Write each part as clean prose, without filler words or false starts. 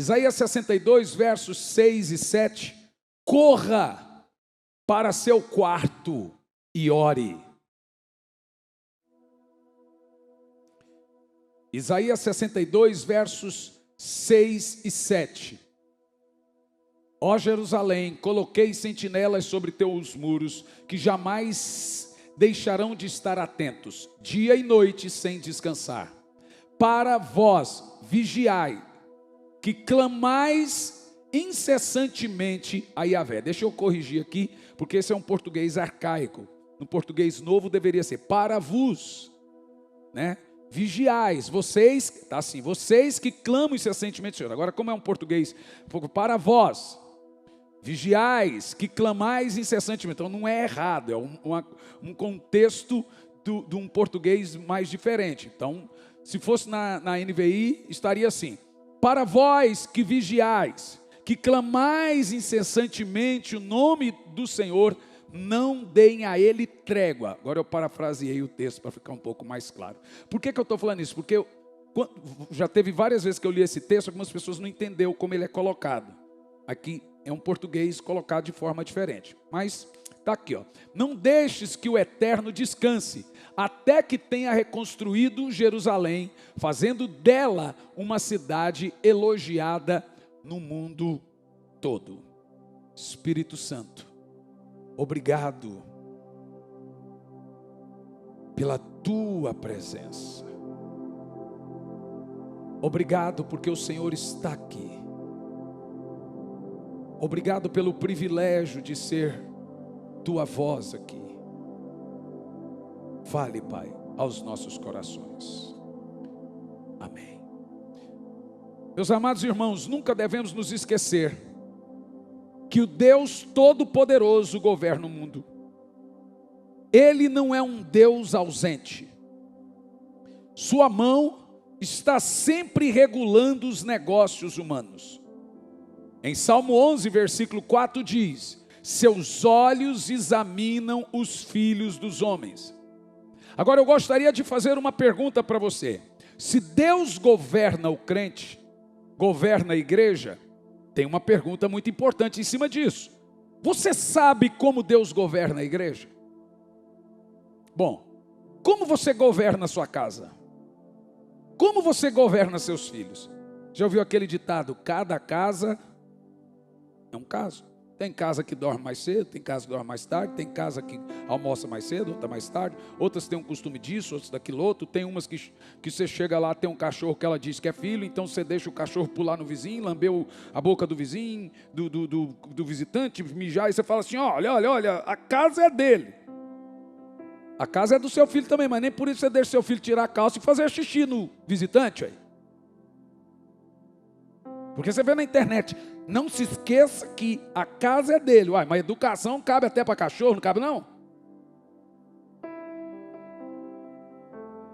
Isaías 62, versos 6 e 7. Corra para seu quarto e ore. Isaías 62, versos 6 e 7. Ó Jerusalém, coloquei sentinelas sobre teus muros, que jamais deixarão de estar atentos, dia e noite sem descansar. Para vós, vigiai, que clamais incessantemente a Yahvé. Deixa eu corrigir aqui, porque esse é um português arcaico. No português novo deveria ser para vos, né? Vigiais, vocês, tá assim, vocês que clamam incessantemente, Senhor. Agora, como é um português, para vós, vigiais, que clamais incessantemente. Então, não é errado, é um contexto de um português mais diferente. Então, se fosse na NVI, estaria assim: para vós que vigiais, que clamais incessantemente o nome do Senhor, não deem a ele trégua. Agora eu parafraseei o texto para ficar um pouco mais claro. Por que eu estou falando isso? Porque já teve várias vezes que eu li esse texto, algumas pessoas não entenderam como ele é colocado. Aqui é um português colocado de forma diferente. Mas está aqui, ó. Não deixes que o Eterno descanse, até que tenha reconstruído Jerusalém, fazendo dela uma cidade elogiada no mundo todo. Espírito Santo, obrigado pela tua presença. Obrigado porque o Senhor está aqui. Obrigado pelo privilégio de ser tua voz aqui. Fale, Pai, aos nossos corações. Amém. Meus amados irmãos, nunca devemos nos esquecer que o Deus Todo-Poderoso governa o mundo. Ele não é um Deus ausente. Sua mão está sempre regulando os negócios humanos. Em Salmo 11, versículo 4 diz: seus olhos examinam os filhos dos homens. Agora eu gostaria de fazer uma pergunta para você. Se Deus governa o crente, governa a igreja, tem uma pergunta muito importante em cima disso. Você sabe como Deus governa a igreja? Bom, como você governa a sua casa? Como você governa seus filhos? Já ouviu aquele ditado: cada casa é um caso? Tem casa que dorme mais cedo, tem casa que dorme mais tarde, tem casa que almoça mais cedo, outra mais tarde, outras têm um costume disso, outras daquilo outro. Tem umas que você chega lá, tem um cachorro que ela diz que é filho, então você deixa o cachorro pular no vizinho, lamber a boca do vizinho, do visitante, mijar, e você fala assim: olha, a casa é dele. A casa é do seu filho também, mas nem por isso você deixa seu filho tirar a calça e fazer xixi no visitante aí. Porque você vê na internet: não se esqueça que a casa é dele. Uai, mas educação cabe até para cachorro, não cabe não?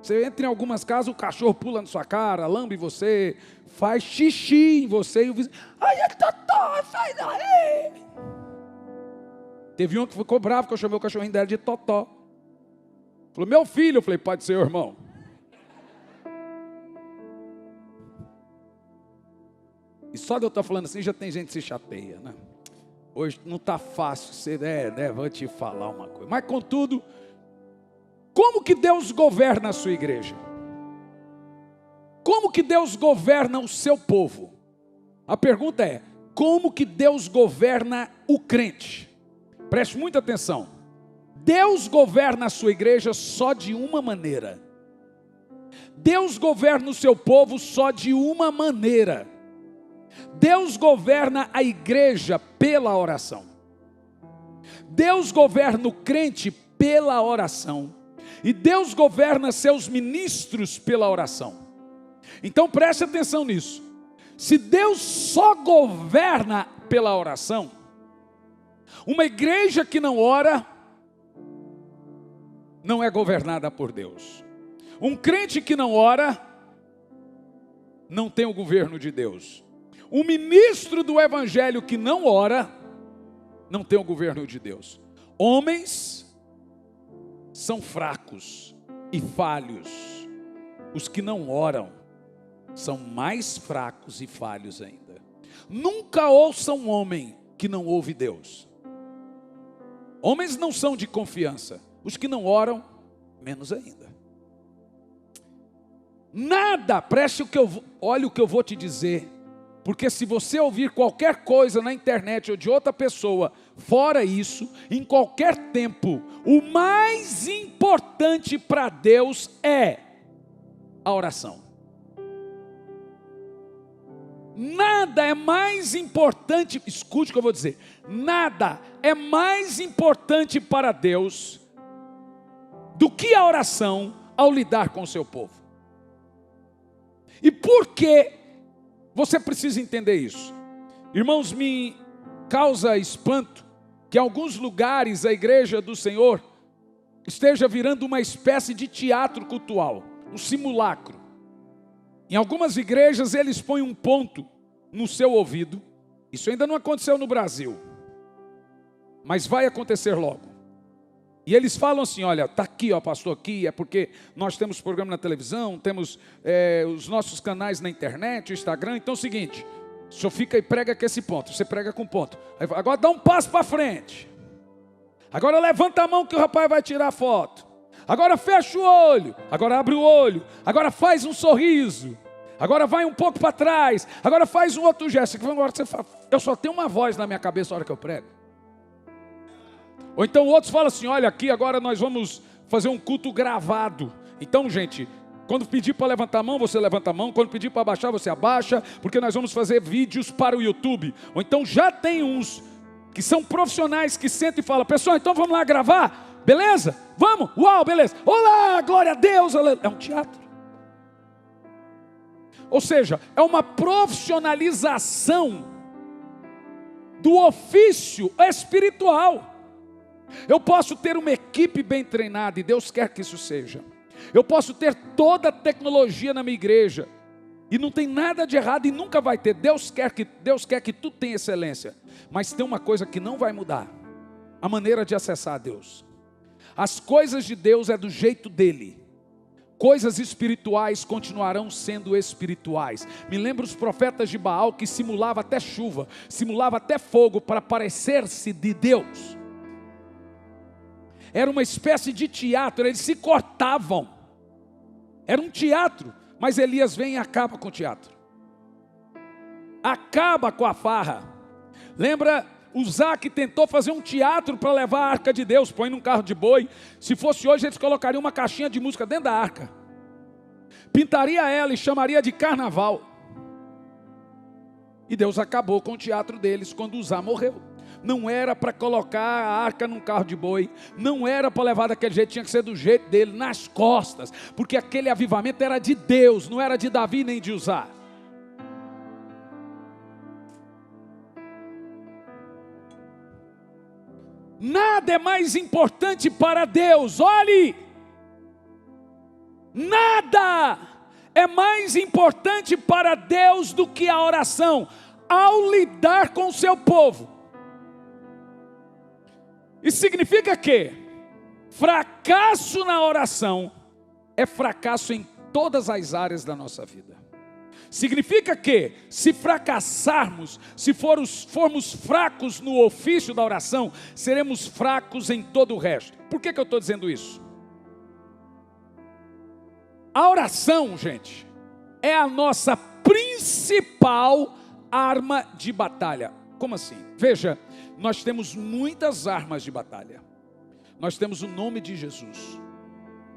Você entra em algumas casas, o cachorro pula na sua cara, lambe você, faz xixi em você, e o vizinho: ai, é Totó, sai daí. Teve um que ficou bravo que eu chamei o cachorrinho dela de Totó. Falou: meu filho. Eu falei: pode ser, irmão. E só de eu estar falando assim, já tem gente que se chateia, né? Hoje não está fácil, você, né? Vou te falar uma coisa. Mas contudo, como que Deus governa a sua igreja? Como que Deus governa o seu povo? A pergunta é: como que Deus governa o crente? Preste muita atenção. Deus governa a sua igreja só de uma maneira. Deus governa o seu povo só de uma maneira. Deus governa a igreja pela oração. Deus governa o crente pela oração. E Deus governa seus ministros pela oração. Então preste atenção nisso. Se Deus só governa pela oração, uma igreja que não ora não é governada por Deus. Um crente que não ora não tem o governo de Deus. Um ministro do evangelho que não ora não tem o governo de Deus. Homens são fracos e falhos. Os que não oram são mais fracos e falhos ainda. Nunca ouça um homem que não ouve Deus. Homens não são de confiança. Os que não oram, menos ainda. Nada, olha o que eu vou te dizer. Porque se você ouvir qualquer coisa na internet ou de outra pessoa, fora isso, em qualquer tempo, o mais importante para Deus é a oração. Nada é mais importante, escute o que eu vou dizer, nada é mais importante para Deus do que a oração ao lidar com o seu povo. E por que você precisa entender isso? Irmãos, me causa espanto que em alguns lugares a igreja do Senhor esteja virando uma espécie de teatro cultural, um simulacro. Em algumas igrejas eles põem um ponto no seu ouvido. Isso ainda não aconteceu no Brasil, mas vai acontecer logo. E eles falam assim, olha, está aqui, ó, pastor, aqui, é porque nós temos programa na televisão, temos os nossos canais na internet, o Instagram. Então é o seguinte, o senhor fica e prega com esse ponto, você prega com ponto. Agora dá um passo para frente. Agora levanta a mão que o rapaz vai tirar a foto. Agora fecha o olho, agora abre o olho, agora faz um sorriso, agora vai um pouco para trás, agora faz um outro gesto. Agora você fala, eu só tenho uma voz na minha cabeça na hora que eu prego. Ou então outros falam assim, olha aqui agora nós vamos fazer um culto gravado. Então gente, quando pedir para levantar a mão, você levanta a mão. Quando pedir para abaixar, você abaixa, porque nós vamos fazer vídeos para o YouTube. Ou então já tem uns que são profissionais que sentam e falam, pessoal, então vamos lá gravar? Beleza? Vamos? Uau, beleza. Olá, glória a Deus. É um teatro. Ou seja, é uma profissionalização do ofício espiritual. Eu posso ter uma equipe bem treinada, e Deus quer que isso seja. Eu posso ter toda a tecnologia na minha igreja, e não tem nada de errado, e nunca vai ter. Deus quer que tudo tenha excelência. Mas tem uma coisa que não vai mudar: a maneira de acessar a Deus. As coisas de Deus é do jeito dele. Coisas espirituais continuarão sendo espirituais. Me lembro os profetas de Baal que simulavam até chuva, simulavam até fogo para parecer-se de Deus. Era uma espécie de teatro, eles se cortavam. Era um teatro, mas Elias vem e acaba com o teatro. Acaba com a farra. Lembra? Uzá que tentou fazer um teatro para levar a arca de Deus, põe num carro de boi. Se fosse hoje, eles colocariam uma caixinha de música dentro da arca, pintaria ela e chamaria de carnaval. E Deus acabou com o teatro deles quando Uzá morreu. Não era para colocar a arca num carro de boi, não era para levar daquele jeito, tinha que ser do jeito dele, nas costas, porque aquele avivamento era de Deus, não era de Davi nem de Uzá. Nada é mais importante para Deus, olhe, nada é mais importante para Deus do que a oração, ao lidar com o seu povo. Isso significa que fracasso na oração é fracasso em todas as áreas da nossa vida. Significa que, se fracassarmos, se formos fracos no ofício da oração, seremos fracos em todo o resto. Por que eu estou dizendo isso? A oração, gente, é a nossa principal arma de batalha. Como assim? Veja, nós temos muitas armas de batalha. Nós temos o nome de Jesus,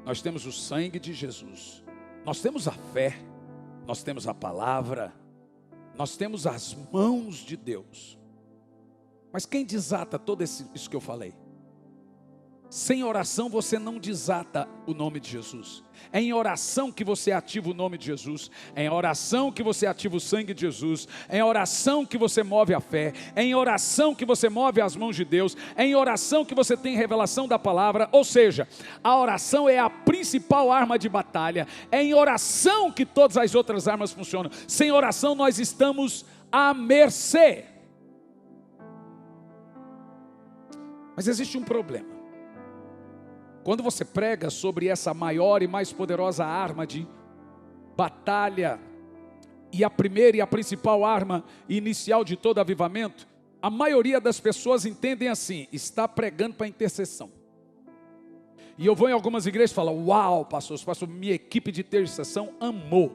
nós temos o sangue de Jesus, nós temos a fé, nós temos a palavra, nós temos as mãos de Deus. Mas quem desata todo isso que eu falei? Sem oração você não desata o nome de Jesus. É em oração que você ativa o nome de Jesus. É em oração que você ativa o sangue de Jesus. É em oração que você move a fé. É em oração que você move as mãos de Deus. É em oração que você tem revelação da palavra. Ou seja, a oração é a principal arma de batalha. É em oração que todas as outras armas funcionam. Sem oração nós estamos à mercê. Mas existe um problema. Quando você prega sobre essa maior e mais poderosa arma de batalha e a primeira e a principal arma inicial de todo avivamento, a maioria das pessoas entendem assim: está pregando para intercessão. E eu vou em algumas igrejas e falo: uau, pastor, minha equipe de intercessão amou.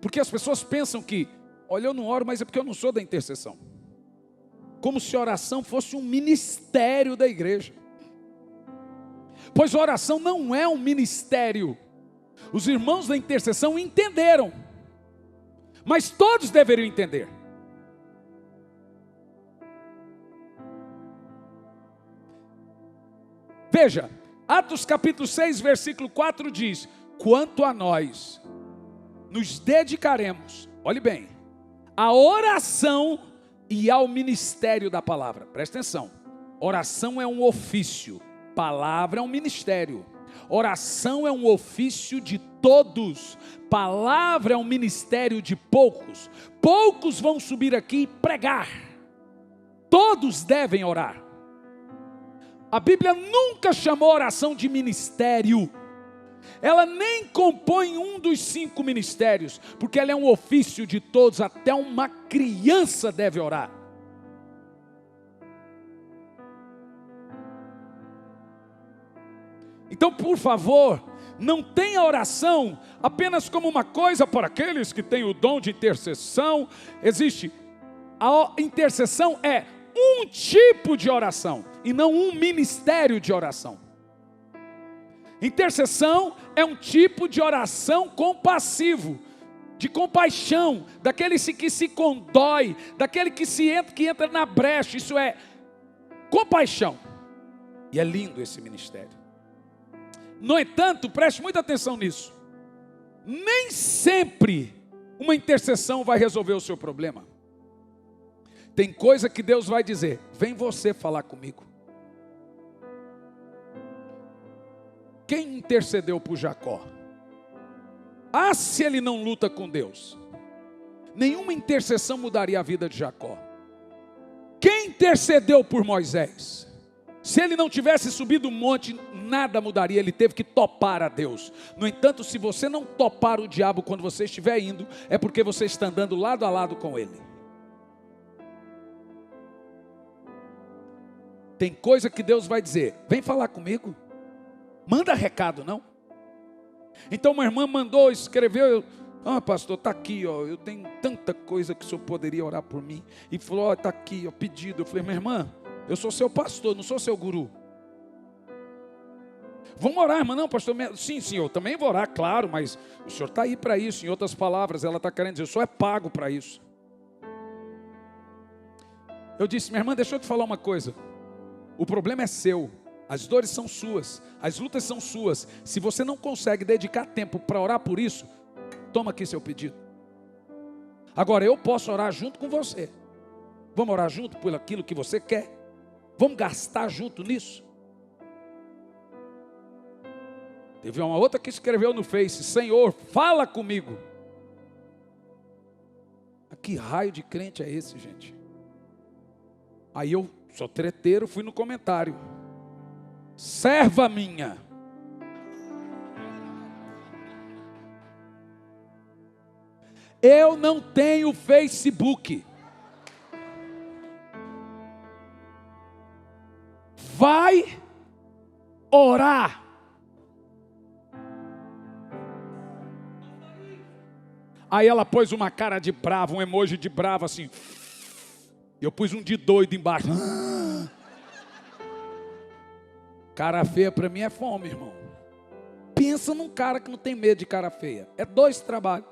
Porque as pessoas pensam que, olha, eu não oro, mas é porque eu não sou da intercessão. Como se oração fosse um ministério da igreja. Pois a oração não é um ministério. Os irmãos da intercessão entenderam, mas todos deveriam entender. Veja, Atos capítulo 6, versículo 4 diz: quanto a nós, nos dedicaremos, olhe bem, à oração e ao ministério da palavra. Presta atenção, oração é um ofício, palavra é um ministério. Oração é um ofício de todos, palavra é um ministério de poucos. Poucos vão subir aqui e pregar, todos devem orar. A Bíblia nunca chamou oração de ministério. Ela nem compõe um dos 5 ministérios, porque ela é um ofício de todos, até uma criança deve orar. Então, por favor, não tenha oração apenas como uma coisa para aqueles que têm o dom de intercessão. A intercessão é um tipo de oração e não um ministério de oração. Intercessão é um tipo de oração compassivo, de compaixão, daquele que se condói, daquele que entra na brecha. Isso é compaixão. E é lindo esse ministério. No entanto, preste muita atenção nisso. Nem sempre uma intercessão vai resolver o seu problema. Tem coisa que Deus vai dizer: vem você falar comigo. Quem intercedeu por Jacó? Ah, se ele não luta com Deus. Nenhuma intercessão mudaria a vida de Jacó. Quem intercedeu por Moisés? Se ele não tivesse subido o monte, nada mudaria, ele teve que topar a Deus. No entanto, se você não topar o diabo quando você estiver indo, é porque você está andando lado a lado com ele. Tem coisa que Deus vai dizer: vem falar comigo. Manda recado, não? Então uma irmã mandou, escreveu: pastor, está aqui, ó, eu tenho tanta coisa que o senhor poderia orar por mim. E falou: está aqui, ó, pedido. Eu falei: minha irmã, eu sou seu pastor, não sou seu guru. Vamos orar, irmã? Não, pastor, sim, eu também vou orar, claro, mas o senhor está aí para isso. Em outras palavras, ela está querendo dizer: o senhor é pago para isso. Eu disse: minha irmã, deixa eu te falar uma coisa. O problema é seu, as dores são suas, as lutas são suas. Se você não consegue dedicar tempo para orar por isso, toma aqui seu pedido. Agora eu posso orar junto com você. Vamos orar junto por aquilo que você quer? Vamos gastar junto nisso? Teve uma outra que escreveu no Face: Senhor, fala comigo. Que raio de crente é esse, gente? Aí eu sou treteiro, fui no comentário: serva minha. Eu não tenho Facebook. Vai orar. Aí ela pôs uma cara de brava, um emoji de brava assim. Eu pus um de doido embaixo. Cara feia para mim é fome, irmão. Pensa num cara que não tem medo de cara feia. É 2 trabalhos.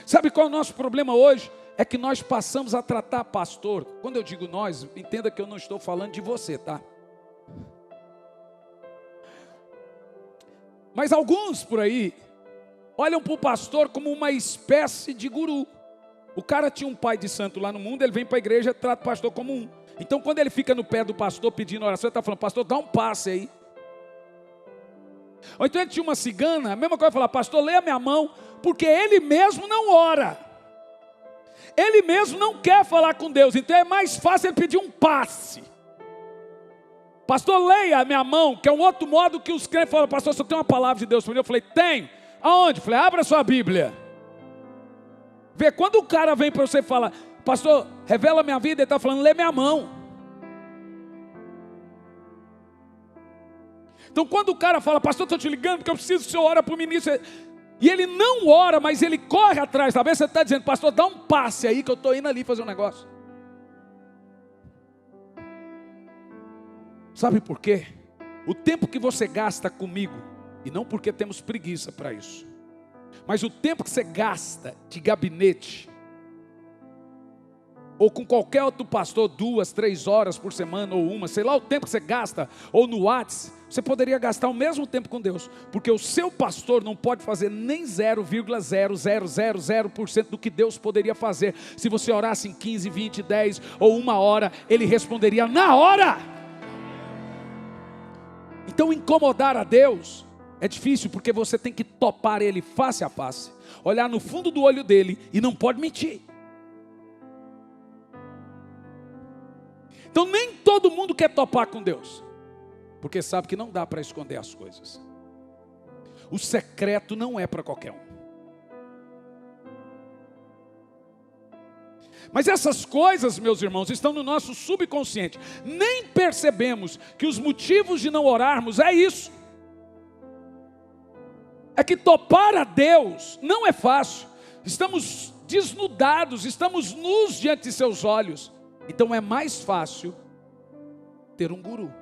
Sabe qual é o nosso problema hoje? É que nós passamos a tratar pastor. Quando eu digo nós, entenda que eu não estou falando de você, tá? Mas alguns por aí olham para o pastor como uma espécie de guru. O cara tinha um pai de santo lá no mundo, ele vem para a igreja e trata o pastor como um. Então quando ele fica no pé do pastor pedindo oração, ele está falando: pastor, dá um passe aí. Ou então ele tinha uma cigana, a mesma coisa, falar: pastor, leia minha mão, porque ele mesmo não ora. Ele mesmo não quer falar com Deus, então é mais fácil ele pedir um passe. Pastor, leia a minha mão, que é um outro modo que os crentes falam: pastor, só tem uma palavra de Deus para mim. Eu falei: tem. Aonde? Falei, abra sua Bíblia. Vê, quando o cara vem para você e fala, pastor, revela minha vida, ele está falando, lê minha mão. Então quando o cara fala, pastor, estou te ligando porque eu preciso que o senhor ore por mim nisso. E ele não ora, mas ele corre atrás. Talvez você está dizendo, pastor, dá um passe aí que eu estou indo ali fazer um negócio. Sabe por quê? O tempo que você gasta comigo, e não porque temos preguiça para isso, mas o tempo que você gasta de gabinete, ou com qualquer outro pastor, 2, 3 horas por semana, ou uma, sei lá o tempo que você gasta, ou no WhatsApp, você poderia gastar o mesmo tempo com Deus, porque o seu pastor não pode fazer nem 0,0000% do que Deus poderia fazer. Se você orasse em 15, 20, 10 ou 1 hora, ele responderia na hora. Então incomodar a Deus é difícil, porque você tem que topar Ele face a face, olhar no fundo do olho dele e não pode mentir. Então nem todo mundo quer topar com Deus, porque sabe que não dá para esconder as coisas. O secreto não é para qualquer um. Mas essas coisas, meus irmãos, estão no nosso subconsciente. Nem percebemos que os motivos de não orarmos é isso. É que topar a Deus não é fácil. Estamos desnudados, estamos nus diante de seus olhos. Então é mais fácil ter um guru.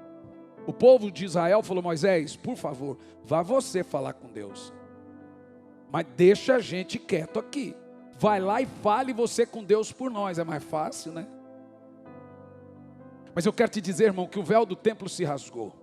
O povo de Israel falou, Moisés, por favor, vá você falar com Deus. Mas deixa a gente quieto aqui. Vai lá e fale você com Deus por nós. É mais fácil, né? Mas eu quero te dizer, irmão, que o véu do templo se rasgou.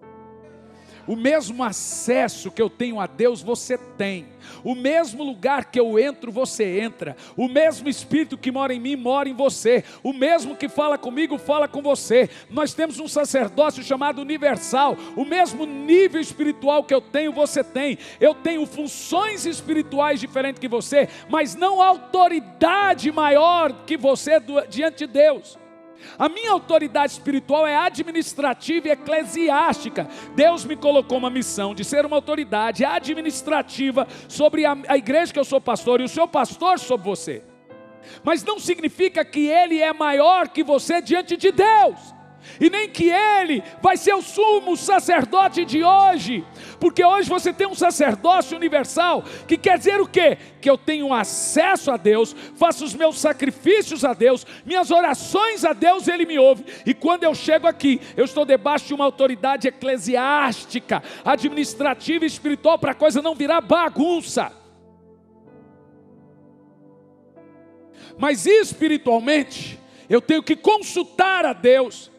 O mesmo acesso que eu tenho a Deus, você tem. O mesmo lugar que eu entro, você entra. O mesmo Espírito que mora em mim, mora em você. O mesmo que fala comigo, fala com você. Nós temos um sacerdócio chamado universal. O mesmo nível espiritual que eu tenho, você tem. Eu tenho funções espirituais diferentes que você, mas não autoridade maior que você diante de Deus. A minha autoridade espiritual é administrativa e eclesiástica. Deus me colocou uma missão de ser uma autoridade administrativa sobre a igreja que eu sou pastor, e o seu pastor sobre você. Mas não significa que ele é maior que você diante de Deus, e nem que ele vai ser o sumo sacerdote de hoje, porque hoje você tem um sacerdócio universal, que quer dizer o quê? Que eu tenho acesso a Deus, faço os meus sacrifícios a Deus, minhas orações a Deus, Ele me ouve, e quando eu chego aqui, eu estou debaixo de uma autoridade eclesiástica, administrativa e espiritual, para a coisa não virar bagunça. Mas espiritualmente, eu tenho que consultar a Deus.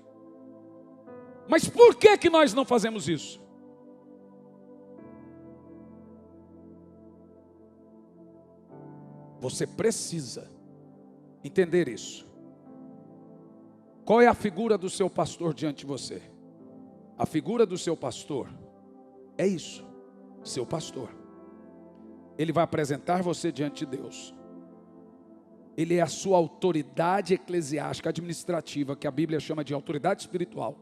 Mas por que nós não fazemos isso? Você precisa entender isso. Qual é a figura do seu pastor diante de você? A figura do seu pastor é isso, seu pastor. Ele vai apresentar você diante de Deus. Ele é a sua autoridade eclesiástica, administrativa, que a Bíblia chama de autoridade espiritual.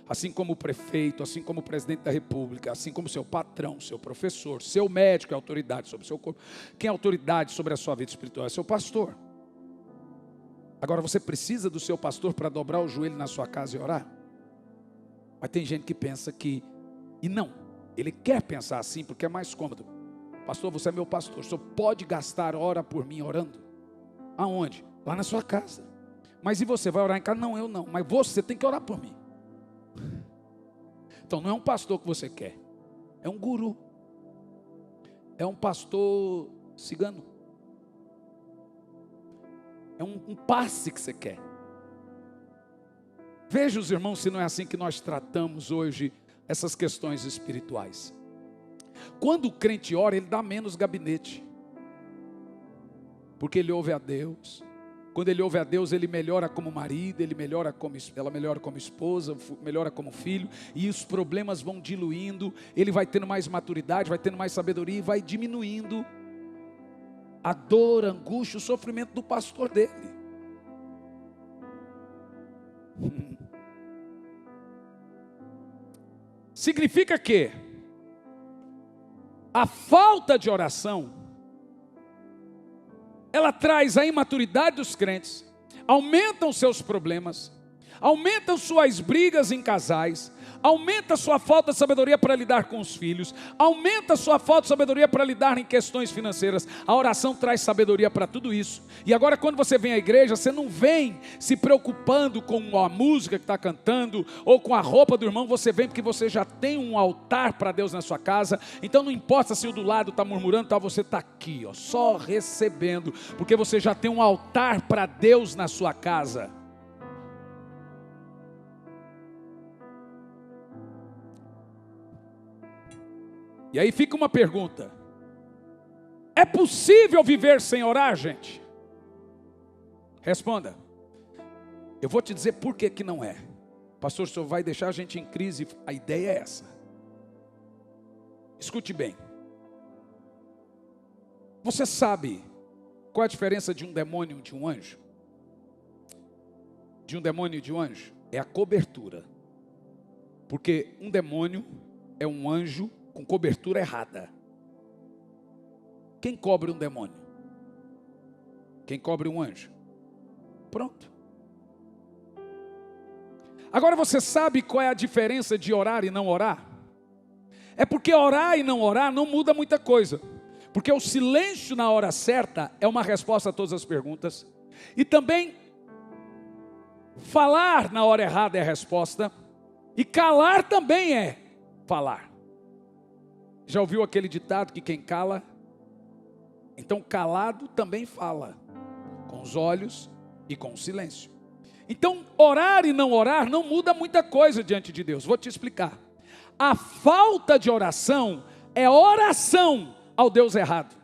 Assim como o prefeito, assim como o presidente da república, assim como seu patrão, seu professor, seu médico é autoridade sobre o seu corpo. Quem é autoridade sobre a sua vida espiritual é seu pastor. Agora você precisa do seu pastor para dobrar o joelho na sua casa e orar? Mas tem gente que pensa que, e não, ele quer pensar assim porque é mais cômodo. Pastor, você é meu pastor, o senhor pode gastar hora por mim orando? Aonde? Lá na sua casa. Mas e você vai orar em casa? Não, eu não, mas você tem que orar por mim. Então não é um pastor que você quer, é um guru, é um pastor cigano, é um passe que você quer. Veja os irmãos, se não é assim que nós tratamos hoje essas questões espirituais. Quando o crente ora, ele dá menos gabinete, porque ele ouve a Deus. Quando ele ouve a Deus, ele melhora como marido, ela melhora como esposa, melhora como filho, e os problemas vão diluindo, ele vai tendo mais maturidade, vai tendo mais sabedoria, e vai diminuindo a dor, a angústia, o sofrimento do pastor dele. Significa que A falta de oração, ela traz a imaturidade dos crentes, aumentam seus problemas, aumentam suas brigas em casais, aumenta a sua falta de sabedoria para lidar com os filhos, aumenta a sua falta de sabedoria para lidar em questões financeiras. A oração traz sabedoria para tudo isso. E agora quando você vem à igreja, você não vem se preocupando com a música que está cantando, ou com a roupa do irmão, você vem porque você já tem um altar para Deus na sua casa. Então não importa se o do lado está murmurando, tá, você está aqui, ó, só recebendo, porque você já tem um altar para Deus na sua casa. E aí fica uma pergunta: é possível viver sem orar, gente? Responda. Eu vou te dizer por que que não é. Pastor, o senhor vai deixar a gente em crise? A ideia é essa. Escute bem. Você sabe qual é a diferença de um demônio e de um anjo? De um demônio e de um anjo? É a cobertura. Porque um demônio é um anjo com cobertura errada. Quem cobre um demônio? Quem cobre um anjo? Pronto. Agora você sabe qual é a diferença de orar e não orar? É porque orar e não orar não muda muita coisa. Porque o silêncio na hora certa é uma resposta a todas as perguntas. E também falar na hora errada é a resposta. E calar também é falar. Já ouviu aquele ditado que quem cala, então calado também fala, com os olhos e com o silêncio. Então orar e não orar não muda muita coisa diante de Deus. Vou te explicar. A falta de oração é oração ao Deus errado.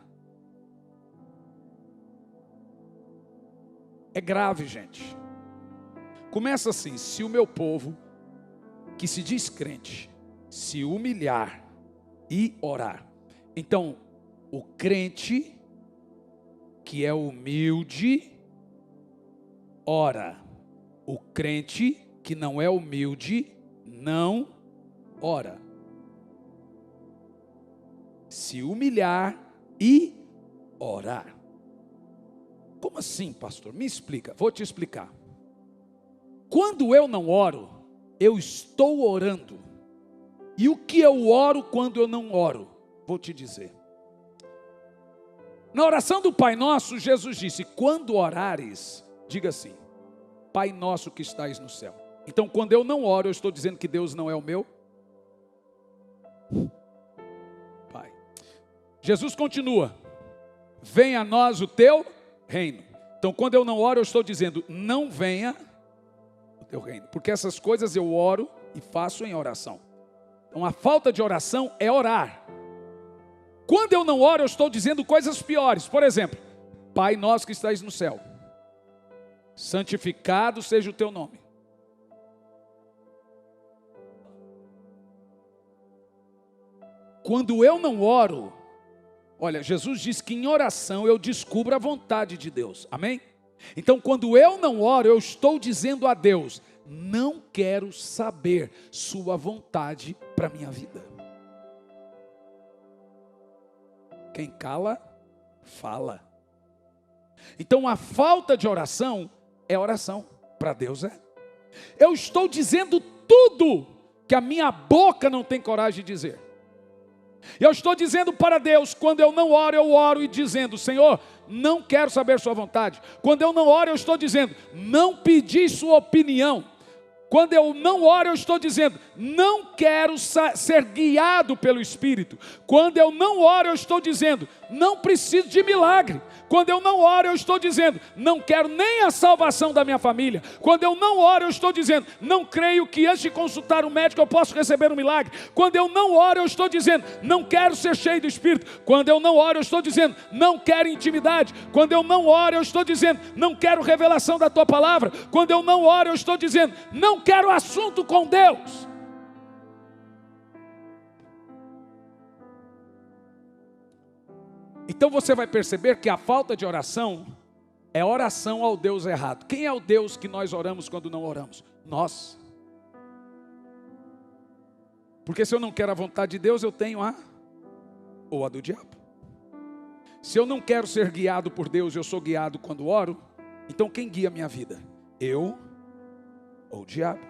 É grave, gente. Começa assim: se o meu povo, que se diz crente, se humilhar e orar. Então, o crente que é humilde, ora. O crente que não é humilde, não ora. Se humilhar e orar. Como assim, pastor? Me explica. Vou te explicar. Quando eu não oro, eu estou orando. E o que eu oro quando eu não oro? Vou te dizer. Na oração do Pai Nosso, Jesus disse: quando orares, diga assim: Pai Nosso que estais no céu. Então quando eu não oro, eu estou dizendo que Deus não é o meu Pai. Jesus continua: venha a nós o teu reino. Então quando eu não oro, eu estou dizendo: não venha o teu reino. Porque essas coisas eu oro e faço em oração. Então a falta de oração é orar. Quando eu não oro, eu estou dizendo coisas piores. Por exemplo: Pai nosso que estais no céu, santificado seja o teu nome. Quando eu não oro, olha, Jesus disse que em oração eu descubro a vontade de Deus. Amém? Então quando eu não oro, eu estou dizendo a Deus: não quero saber sua vontade para a minha vida. Quem cala, fala. Então a falta de oração é oração. Para Deus é. Eu estou dizendo tudo que a minha boca não tem coragem de dizer. Eu estou dizendo para Deus: quando eu não oro, eu oro e dizendo: Senhor, não quero saber sua vontade. Quando eu não oro, eu estou dizendo: não pedi sua opinião. Quando eu não oro, eu estou dizendo: não quero ser guiado pelo Espírito. Quando eu não oro, eu estou dizendo: não preciso de milagre. Quando eu não oro, eu estou dizendo: não quero nem a salvação da minha família. Quando eu não oro, eu estou dizendo: não creio que antes de consultar um médico eu posso receber um milagre. Quando eu não oro, eu estou dizendo: não quero ser cheio do Espírito. Quando eu não oro, eu estou dizendo: não quero intimidade. Quando eu não oro, eu estou dizendo: não quero revelação da tua palavra. Quando eu não oro, eu estou dizendo: não quero assunto com Deus. Então você vai perceber que a falta de oração é oração ao Deus errado. Quem é o Deus que nós oramos quando não oramos? Nós. Porque se eu não quero a vontade de Deus, eu tenho a ou a do diabo. Se eu não quero ser guiado por Deus, eu sou guiado quando oro, então quem guia a minha vida? Eu ou o diabo?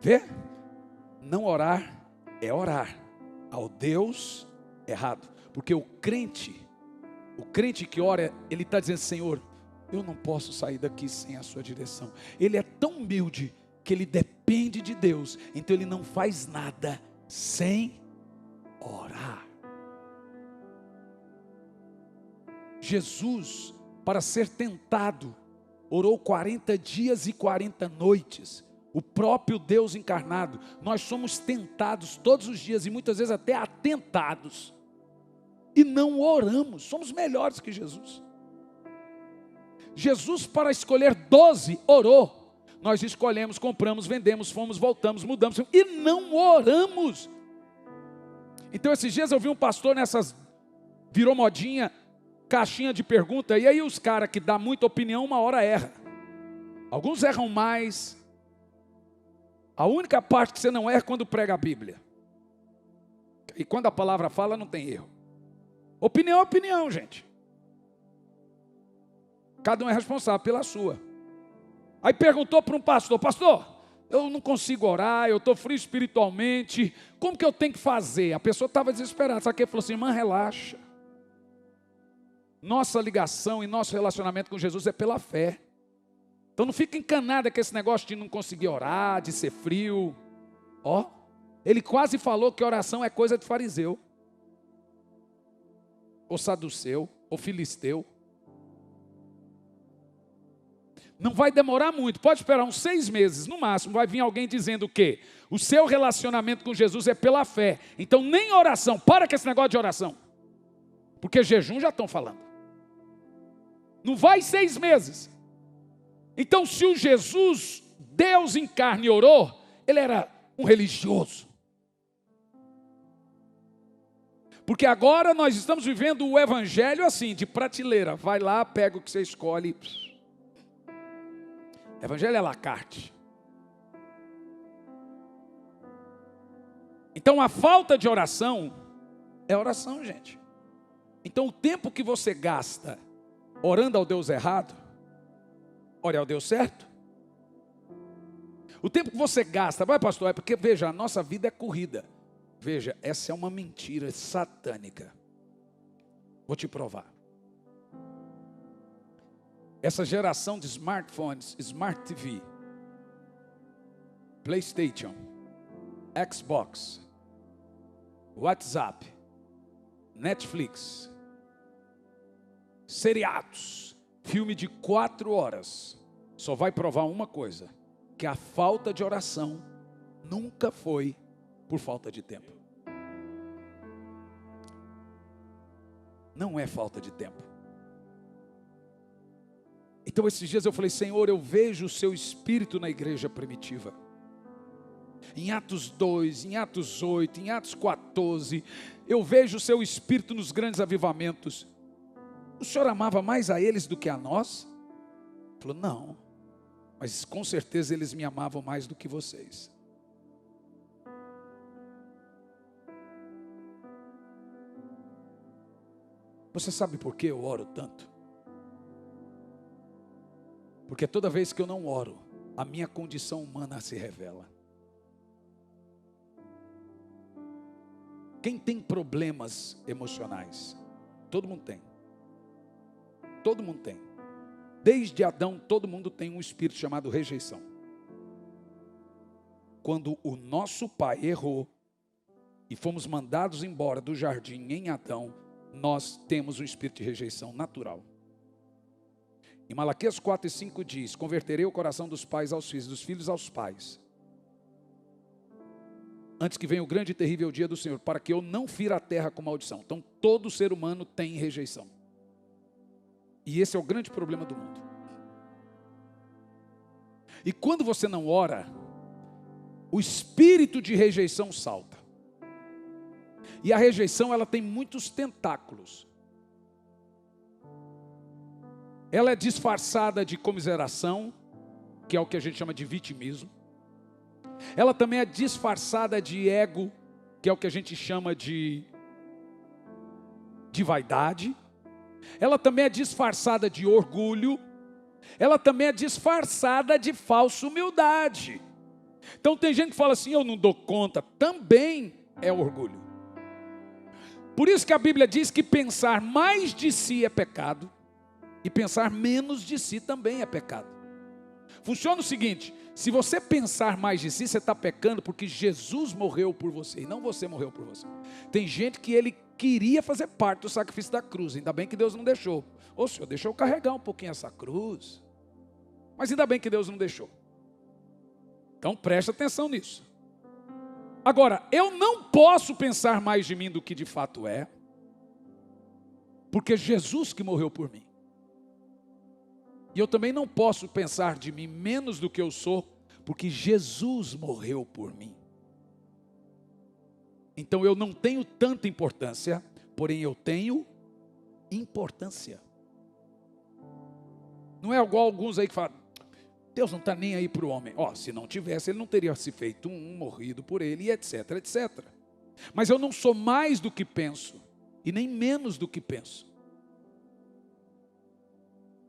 Vê? Não orar é orar ao Deus errado. Porque o crente que ora, ele está dizendo: Senhor, eu não posso sair daqui sem a sua direção. Ele é tão humilde que ele depende de Deus, então ele não faz nada sem orar. Jesus, para ser tentado, orou 40 dias e 40 noites. O próprio Deus encarnado. Nós somos tentados todos os dias e muitas vezes até atentados. E não oramos, somos melhores que Jesus. Jesus, para escolher 12, orou. Nós escolhemos, compramos, vendemos, fomos, voltamos, mudamos e não oramos. Então esses dias eu vi um pastor virou modinha, caixinha de pergunta, e aí os caras que dão muita opinião, uma hora erra. Alguns erram mais. A única parte que você não erra é quando prega a Bíblia. E quando a palavra fala, não tem erro. Opinião é opinião, gente. Cada um é responsável pela sua. Aí perguntou para um pastor: pastor, eu não consigo orar, eu estou frio espiritualmente, como que eu tenho que fazer? A pessoa estava desesperada, sabe o que? Ele falou assim: irmã, relaxa. Nossa ligação e nosso relacionamento com Jesus é pela fé. Então não fica encanada com esse negócio de não conseguir orar, de ser frio. Ó, ele quase falou que oração é coisa de fariseu, ou saduceu, ou filisteu. Não vai demorar muito, pode esperar uns 6 meses, no máximo, vai vir alguém dizendo que o seu relacionamento com Jesus é pela fé. Então nem oração, para com esse negócio de oração. Porque jejum já estão falando. Não vai 6 meses. Então se o Jesus, Deus em carne, orou, ele era um religioso. Porque agora nós estamos vivendo o evangelho assim, de prateleira. Vai lá, pega o que você escolhe. Evangelho é à la carte. Então a falta de oração é oração, gente. Então o tempo que você gasta orando ao Deus errado, ore ao Deus certo. O tempo que você gasta, vai pastor, é porque veja, a nossa vida é corrida. Veja, essa é uma mentira satânica. Vou te provar. Essa geração de smartphones, Smart TV, PlayStation, Xbox, WhatsApp, Netflix, seriados, filme de 4 horas, só vai provar uma coisa, que a falta de oração nunca foi por falta de tempo. Não é falta de tempo. Então esses dias eu falei: Senhor, eu vejo o seu espírito na igreja primitiva. Em Atos 2, em Atos 8, em Atos 14, eu vejo o seu espírito nos grandes avivamentos. O senhor amava mais a eles do que a nós? Ele falou: não, mas com certeza eles me amavam mais do que vocês. Você sabe por que eu oro tanto? Porque toda vez que eu não oro, a minha condição humana se revela. Quem tem problemas emocionais? Todo mundo tem. Todo mundo tem. Desde Adão, todo mundo tem um espírito chamado rejeição. Quando o nosso pai errou e fomos mandados embora do jardim em Adão, nós temos um espírito de rejeição natural. Em Malaquias 4:5 diz: converterei o coração dos pais aos filhos, dos filhos aos pais, antes que venha o grande e terrível dia do Senhor, para que eu não fira a terra com maldição. Então todo ser humano tem rejeição. E esse é o grande problema do mundo. E quando você não ora, o espírito de rejeição salta. E a rejeição, ela tem muitos tentáculos. Ela é disfarçada de comiseração, que é o que a gente chama de vitimismo. Ela também é disfarçada de ego, que é o que a gente chama de de vaidade, ela também é disfarçada de orgulho, ela também é disfarçada de falsa humildade. Então tem gente que fala assim, eu não dou conta, também é orgulho. Por isso que a Bíblia diz que pensar mais de si é pecado, e pensar menos de si também é pecado. Funciona o seguinte, se você pensar mais de si, você está pecando porque Jesus morreu por você, e não você morreu por você. Tem gente que ele queria fazer parte do sacrifício da cruz, ainda bem que Deus não deixou. Ô Senhor, deixa eu carregar um pouquinho essa cruz. Mas ainda bem que Deus não deixou. Então preste atenção nisso. Agora, eu não posso pensar mais de mim do que de fato é, porque Jesus que morreu por mim. E eu também não posso pensar de mim menos do que eu sou, porque Jesus morreu por mim. Então eu não tenho tanta importância, porém eu tenho importância. Não é igual alguns aí que falam, Deus não está nem aí para o homem. Se não tivesse, ele não teria se feito morrido por ele, e etc, etc. Mas eu não sou mais do que penso, e nem menos do que penso.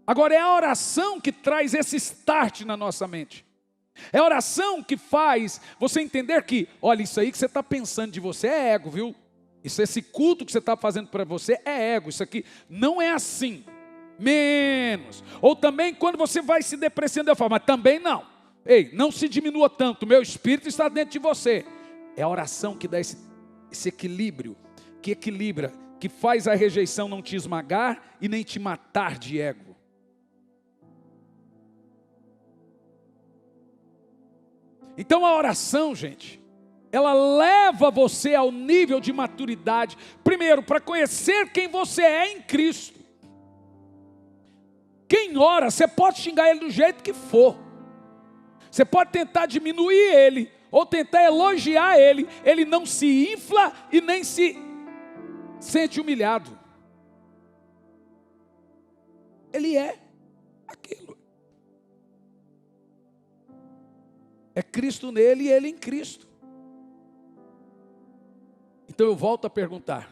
Agora é a oração que traz esse start na nossa mente. É a oração que faz você entender que, olha, isso aí que você está pensando de você é ego, viu? Esse culto que você está fazendo para você é ego, isso aqui não é assim. Menos. Ou também quando você vai se depreciando, eu falo, mas também não. Ei, não se diminua tanto, o meu espírito está dentro de você. É a oração que dá esse equilíbrio, que equilibra, que faz a rejeição não te esmagar e nem te matar de ego. Então a oração, gente, ela leva você ao nível de maturidade, primeiro, para conhecer quem você é em Cristo. Quem ora, você pode xingar ele do jeito que for. Você pode tentar diminuir ele, ou tentar elogiar ele. Ele não se infla e nem se sente humilhado. Ele é aquilo. É Cristo nele e ele em Cristo. Então eu volto a perguntar.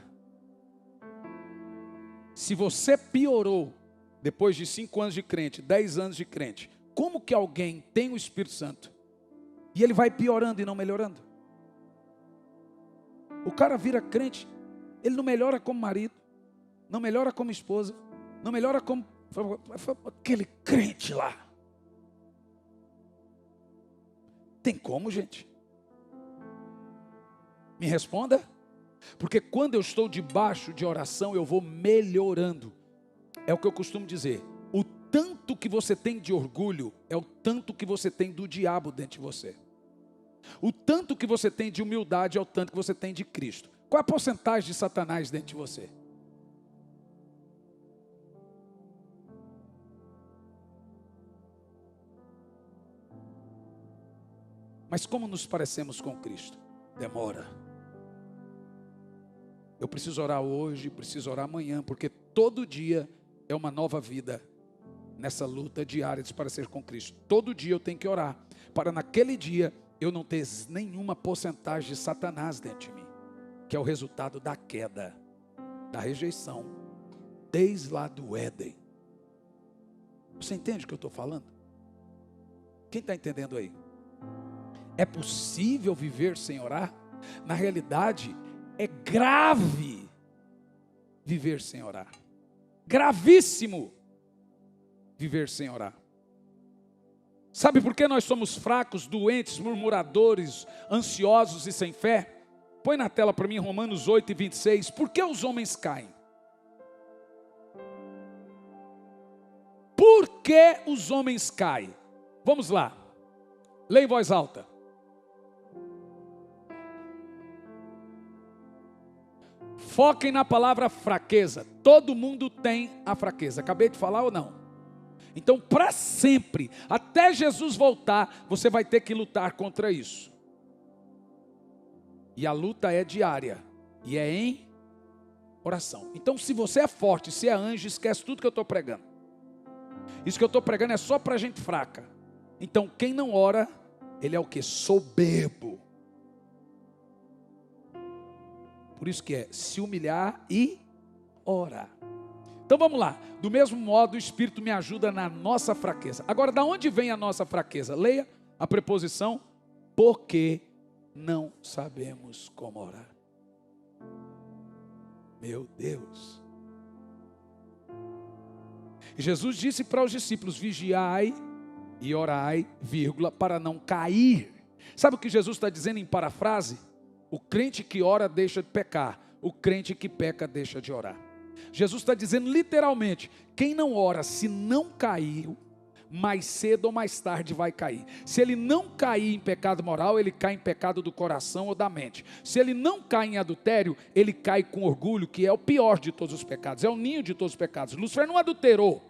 Se você piorou depois de 5 anos de crente, 10 anos de crente, como que alguém tem o Espírito Santo e ele vai piorando e não melhorando? O cara vira crente, ele não melhora como marido, não melhora como esposa, não melhora como aquele crente lá. Tem como, gente? Me responda. Porque quando eu estou debaixo de oração, eu vou melhorando. É o que eu costumo dizer. O tanto que você tem de orgulho é o tanto que você tem do diabo dentro de você. O tanto que você tem de humildade é o tanto que você tem de Cristo. Qual a porcentagem de Satanás dentro de você? Mas como nos parecemos com Cristo? Demora. Eu preciso orar hoje, preciso orar amanhã, porque todo dia é uma nova vida nessa luta diária de se parecer com Cristo. Todo dia eu tenho que orar, para naquele dia eu não ter nenhuma porcentagem de Satanás dentro de mim, que é o resultado da queda, da rejeição, desde lá do Éden. Você entende o que eu estou falando? Quem está entendendo aí? É possível viver sem orar? Na realidade, é grave viver sem orar. Gravíssimo viver sem orar. Sabe por que nós somos fracos, doentes, murmuradores, ansiosos e sem fé? Põe na tela para mim Romanos 8:26. Por que os homens caem? Por que os homens caem? Vamos lá. Leia em voz alta. Foquem na palavra fraqueza. Todo mundo tem a fraqueza. Acabei de falar ou não? Então, para sempre, até Jesus voltar, você vai ter que lutar contra isso. E a luta é diária. E é em oração. Então, se você é forte, se é anjo, esquece tudo que eu estou pregando. Isso que eu estou pregando é só para gente fraca. Então, quem não ora, ele é o que? Soberbo. Por isso que é se humilhar e ora. Então vamos lá. Do mesmo modo, o Espírito me ajuda na nossa fraqueza. Agora, da onde vem a nossa fraqueza? Leia a preposição, porque não sabemos como orar. Meu Deus. E Jesus disse para os discípulos, vigiai e orai, vírgula, para não cair. Sabe o que Jesus está dizendo em parafrase? O crente que ora deixa de pecar, o crente que peca deixa de orar. Jesus está dizendo literalmente, quem não ora se não caiu, mais cedo ou mais tarde vai cair. Se ele não cair em pecado moral, ele cai em pecado do coração ou da mente. Se ele não cai em adultério, ele cai com orgulho, que é o pior de todos os pecados, é o ninho de todos os pecados. Lúcifer não adulterou,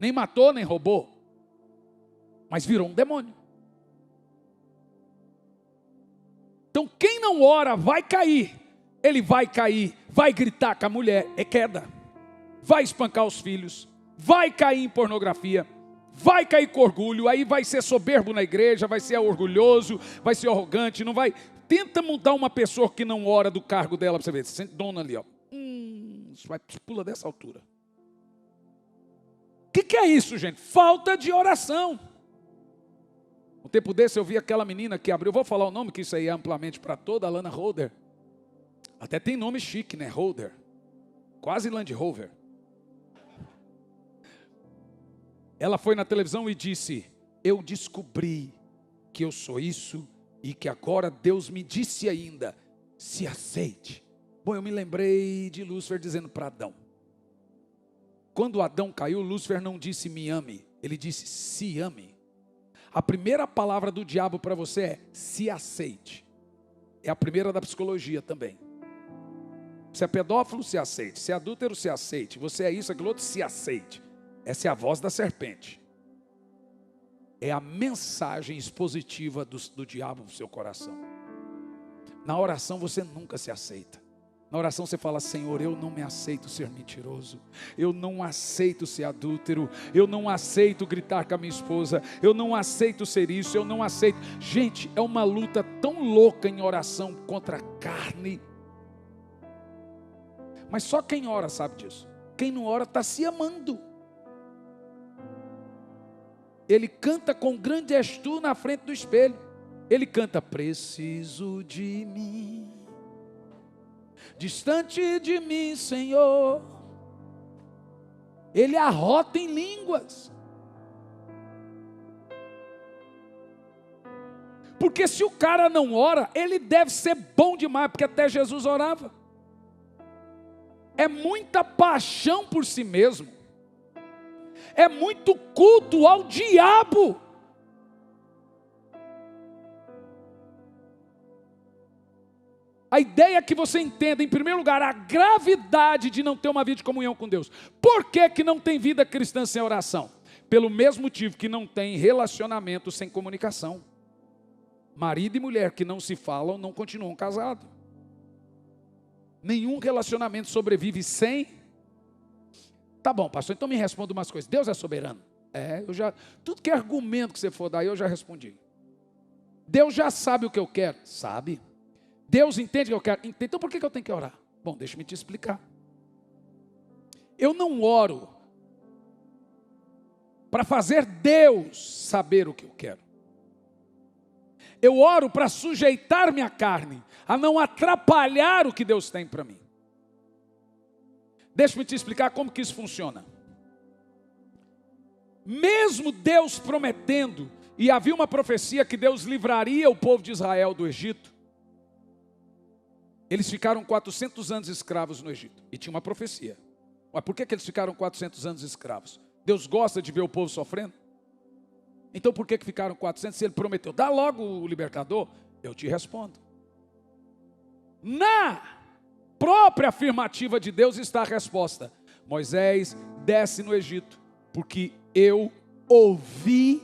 nem matou, nem roubou, mas virou um demônio. Então quem não ora vai cair. Ele vai cair, vai gritar com a mulher, é queda. Vai espancar os filhos, vai cair em pornografia, vai cair com orgulho, aí vai ser soberbo na igreja, vai ser orgulhoso, vai ser arrogante, não vai. Tenta mudar uma pessoa que não ora do cargo dela para você ver. Você sente dona ali, ó. Vai pula dessa altura. O que é isso, gente? Falta de oração. Um tempo desse eu vi aquela menina que abriu, vou falar o nome, que isso aí é amplamente para toda, a Lana Holder. Até tem nome chique, né? Holder. Quase Land Rover. Ela foi na televisão e disse, eu descobri que eu sou isso e que agora Deus me disse ainda, se aceite. Bom, eu me lembrei de Lúcifer dizendo para Adão. Quando Adão caiu, Lúcifer não disse me ame, ele disse se ame. A primeira palavra do diabo para você é se aceite. É a primeira da psicologia também. Se é pedófilo, se aceite. Se é adúltero, se aceite. Você é isso, aquilo outro, se aceite. Essa é a voz da serpente. É a mensagem expositiva do diabo no seu coração. Na oração você nunca se aceita. Na oração você fala, Senhor, eu não me aceito ser mentiroso. Eu não aceito ser adúltero. Eu não aceito gritar com a minha esposa. Eu não aceito ser isso. Eu não aceito. Gente, é uma luta tão louca em oração contra a carne. Mas só quem ora sabe disso. Quem não ora está se amando. Ele canta com grande és tu na frente do espelho. Ele canta, preciso de mim, distante de mim, Senhor. Ele arrota em línguas. Porque se o cara não ora, ele deve ser bom demais, porque até Jesus orava. É muita paixão por si mesmo. É muito culto ao diabo. A ideia é que você entenda, em primeiro lugar, a gravidade de não ter uma vida de comunhão com Deus. Por que não tem vida cristã sem oração? Pelo mesmo motivo que não tem relacionamento sem comunicação. Marido e mulher que não se falam, não continuam casados. Nenhum relacionamento sobrevive sem. Tá bom, pastor, então me responda umas coisas. Deus é soberano? Tudo que é argumento que você for dar, eu já respondi. Deus já sabe o que eu quero? Sabe. Deus entende o que eu quero? Entende. Então por que eu tenho que orar? Bom, deixa-me te explicar. Eu não oro para fazer Deus saber o que eu quero. Eu oro para sujeitar minha carne a não atrapalhar o que Deus tem para mim. Deixa-me te explicar como que isso funciona. Mesmo Deus prometendo, e havia uma profecia que Deus livraria o povo de Israel do Egito, eles ficaram 400 anos escravos no Egito, e tinha uma profecia. Mas por que eles ficaram 400 anos escravos? Deus gosta de ver o povo sofrendo? Então por que ficaram 400 se ele prometeu? Dá logo o libertador. Eu te respondo. Na própria afirmativa de Deus está a resposta. Moisés, desce no Egito, porque eu ouvi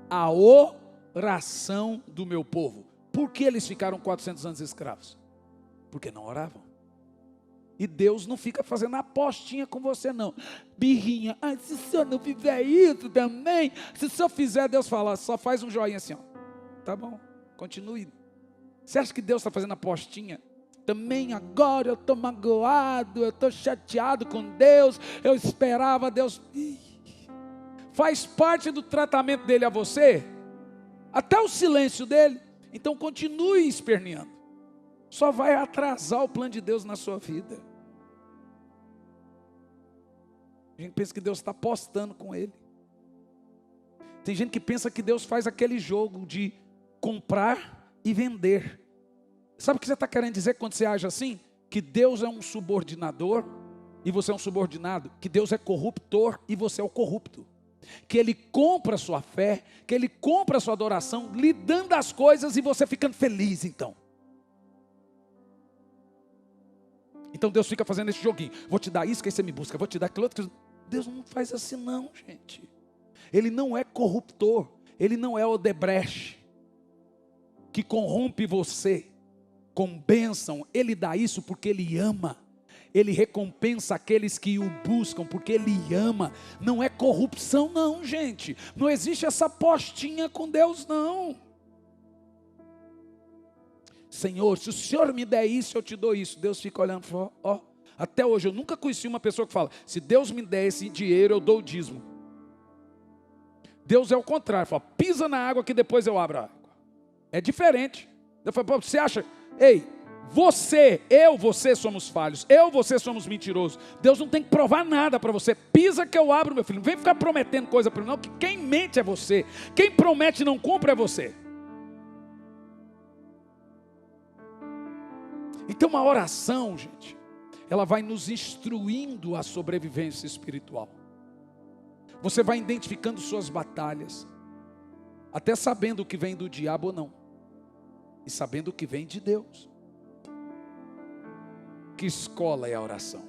a oração do meu povo. Por que eles ficaram 400 anos escravos? Porque não oravam. E Deus não fica fazendo apostinha com você não. Birrinha, se o senhor não fizer isso também, se o senhor fizer, Deus fala, só faz um joinha assim, ó. Tá bom, continue. Você acha que Deus está fazendo apostinha? também agora eu estou magoado, eu estou chateado com Deus, eu esperava Deus. Faz parte do tratamento dele a você, até o silêncio dele. Então continue esperneando, só vai atrasar o plano de Deus na sua vida. A gente pensa que Deus está apostando com ele. Tem gente que pensa que Deus faz aquele jogo de comprar e vender. Sabe o que você está querendo dizer quando você age assim? Que Deus é um subordinador e você é um subordinado. Que Deus é corruptor e você é o corrupto. Que Ele compra a sua fé, que Ele compra a sua adoração, lhe dando as coisas e você ficando feliz então. Então Deus fica fazendo esse joguinho. Vou te dar isso que aí você me busca, vou te dar aquilo outro. Deus não faz assim não, gente. Ele não é corruptor, Ele não é Odebrecht, que corrompe você com bênção. Ele dá isso porque Ele ama. Ele recompensa aqueles que o buscam porque Ele ama. Não é corrupção não, gente. Não existe essa apostinha com Deus não. Senhor, se o Senhor me der isso, eu te dou isso. Deus fica olhando e fala, ó. Até hoje eu nunca conheci uma pessoa que fala, se Deus me der esse dinheiro, eu dou o dízimo. Deus é o contrário, fala, pisa na água que depois eu abro a água. É diferente. Eu falo, você acha, ei, você somos falhos, você somos mentirosos. Deus não tem que provar nada para você. Pisa que eu abro, meu filho. Não vem ficar prometendo coisa para mim, não, que quem mente é você. Quem promete e não cumpre é você. Então uma oração, gente, ela vai nos instruindo a sobrevivência espiritual. Você vai identificando suas batalhas, até sabendo o que vem do diabo ou não, e sabendo o que vem de Deus. Que escola é a oração?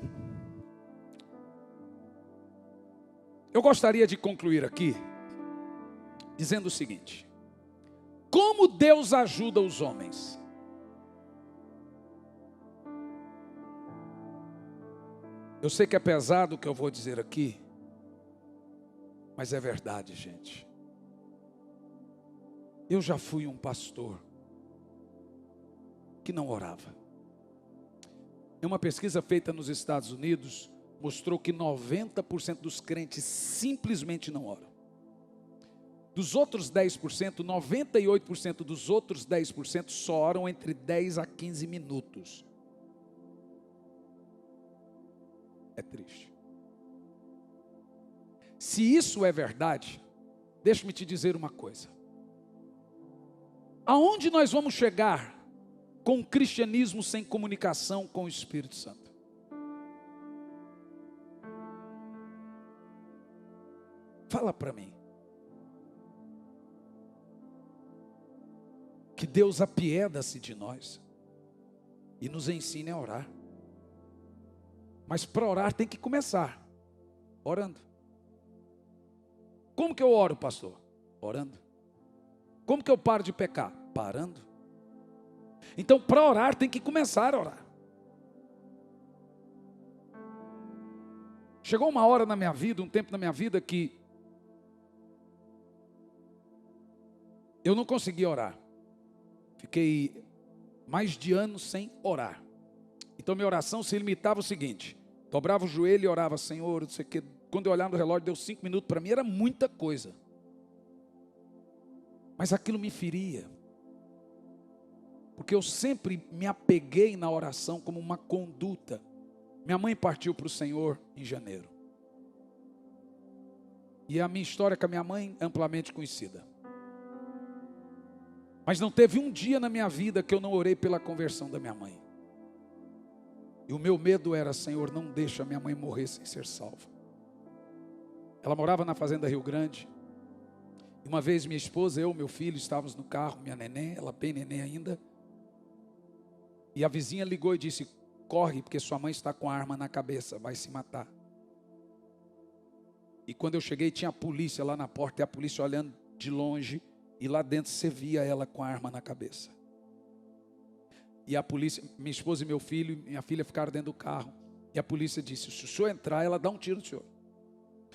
Eu gostaria de concluir aqui dizendo o seguinte: como Deus ajuda os homens? Eu sei que é pesado o que eu vou dizer aqui, mas é verdade, gente. Eu já fui um pastor que não orava. Em uma pesquisa feita nos Estados Unidos, mostrou que 90% dos crentes simplesmente não oram. Dos outros 10%, 98% dos outros 10% só oram entre 10 a 15 minutos. É triste. Se isso é verdade, deixa-me te dizer uma coisa. Aonde nós vamos chegar com o cristianismo sem comunicação com o Espírito Santo? Fala para mim. Que Deus apieda-se de nós e nos ensine a orar. Mas para orar tem que começar orando. Como que eu oro, pastor? Orando. Como que eu paro de pecar? Parando. Então, para orar tem que começar a orar. Chegou uma hora na minha vida, um tempo na minha vida que eu não conseguia orar. Fiquei mais de anos sem orar. Então minha oração se limitava ao seguinte: dobrava o joelho e orava, Senhor, não sei o que. Quando eu olhava no relógio, deu 5 minutos, para mim era muita coisa. Mas aquilo me feria. Porque eu sempre me apeguei na oração como uma conduta. Minha mãe partiu para o Senhor em janeiro. E a minha história com a minha mãe é amplamente conhecida. Mas não teve um dia na minha vida que eu não orei pela conversão da minha mãe. E o meu medo era, Senhor, não deixa a minha mãe morrer sem ser salva. Ela morava na fazenda Rio Grande. E uma vez minha esposa, eu, meu filho, estávamos no carro, minha neném, ela bem neném ainda. E a vizinha ligou e disse, corre, porque sua mãe está com a arma na cabeça, vai se matar. E quando eu cheguei, tinha a polícia lá na porta, e a polícia olhando de longe, e lá dentro você via ela com a arma na cabeça. E a polícia, minha esposa e meu filho, minha filha ficaram dentro do carro. E a polícia disse, se o senhor entrar, ela dá um tiro no senhor.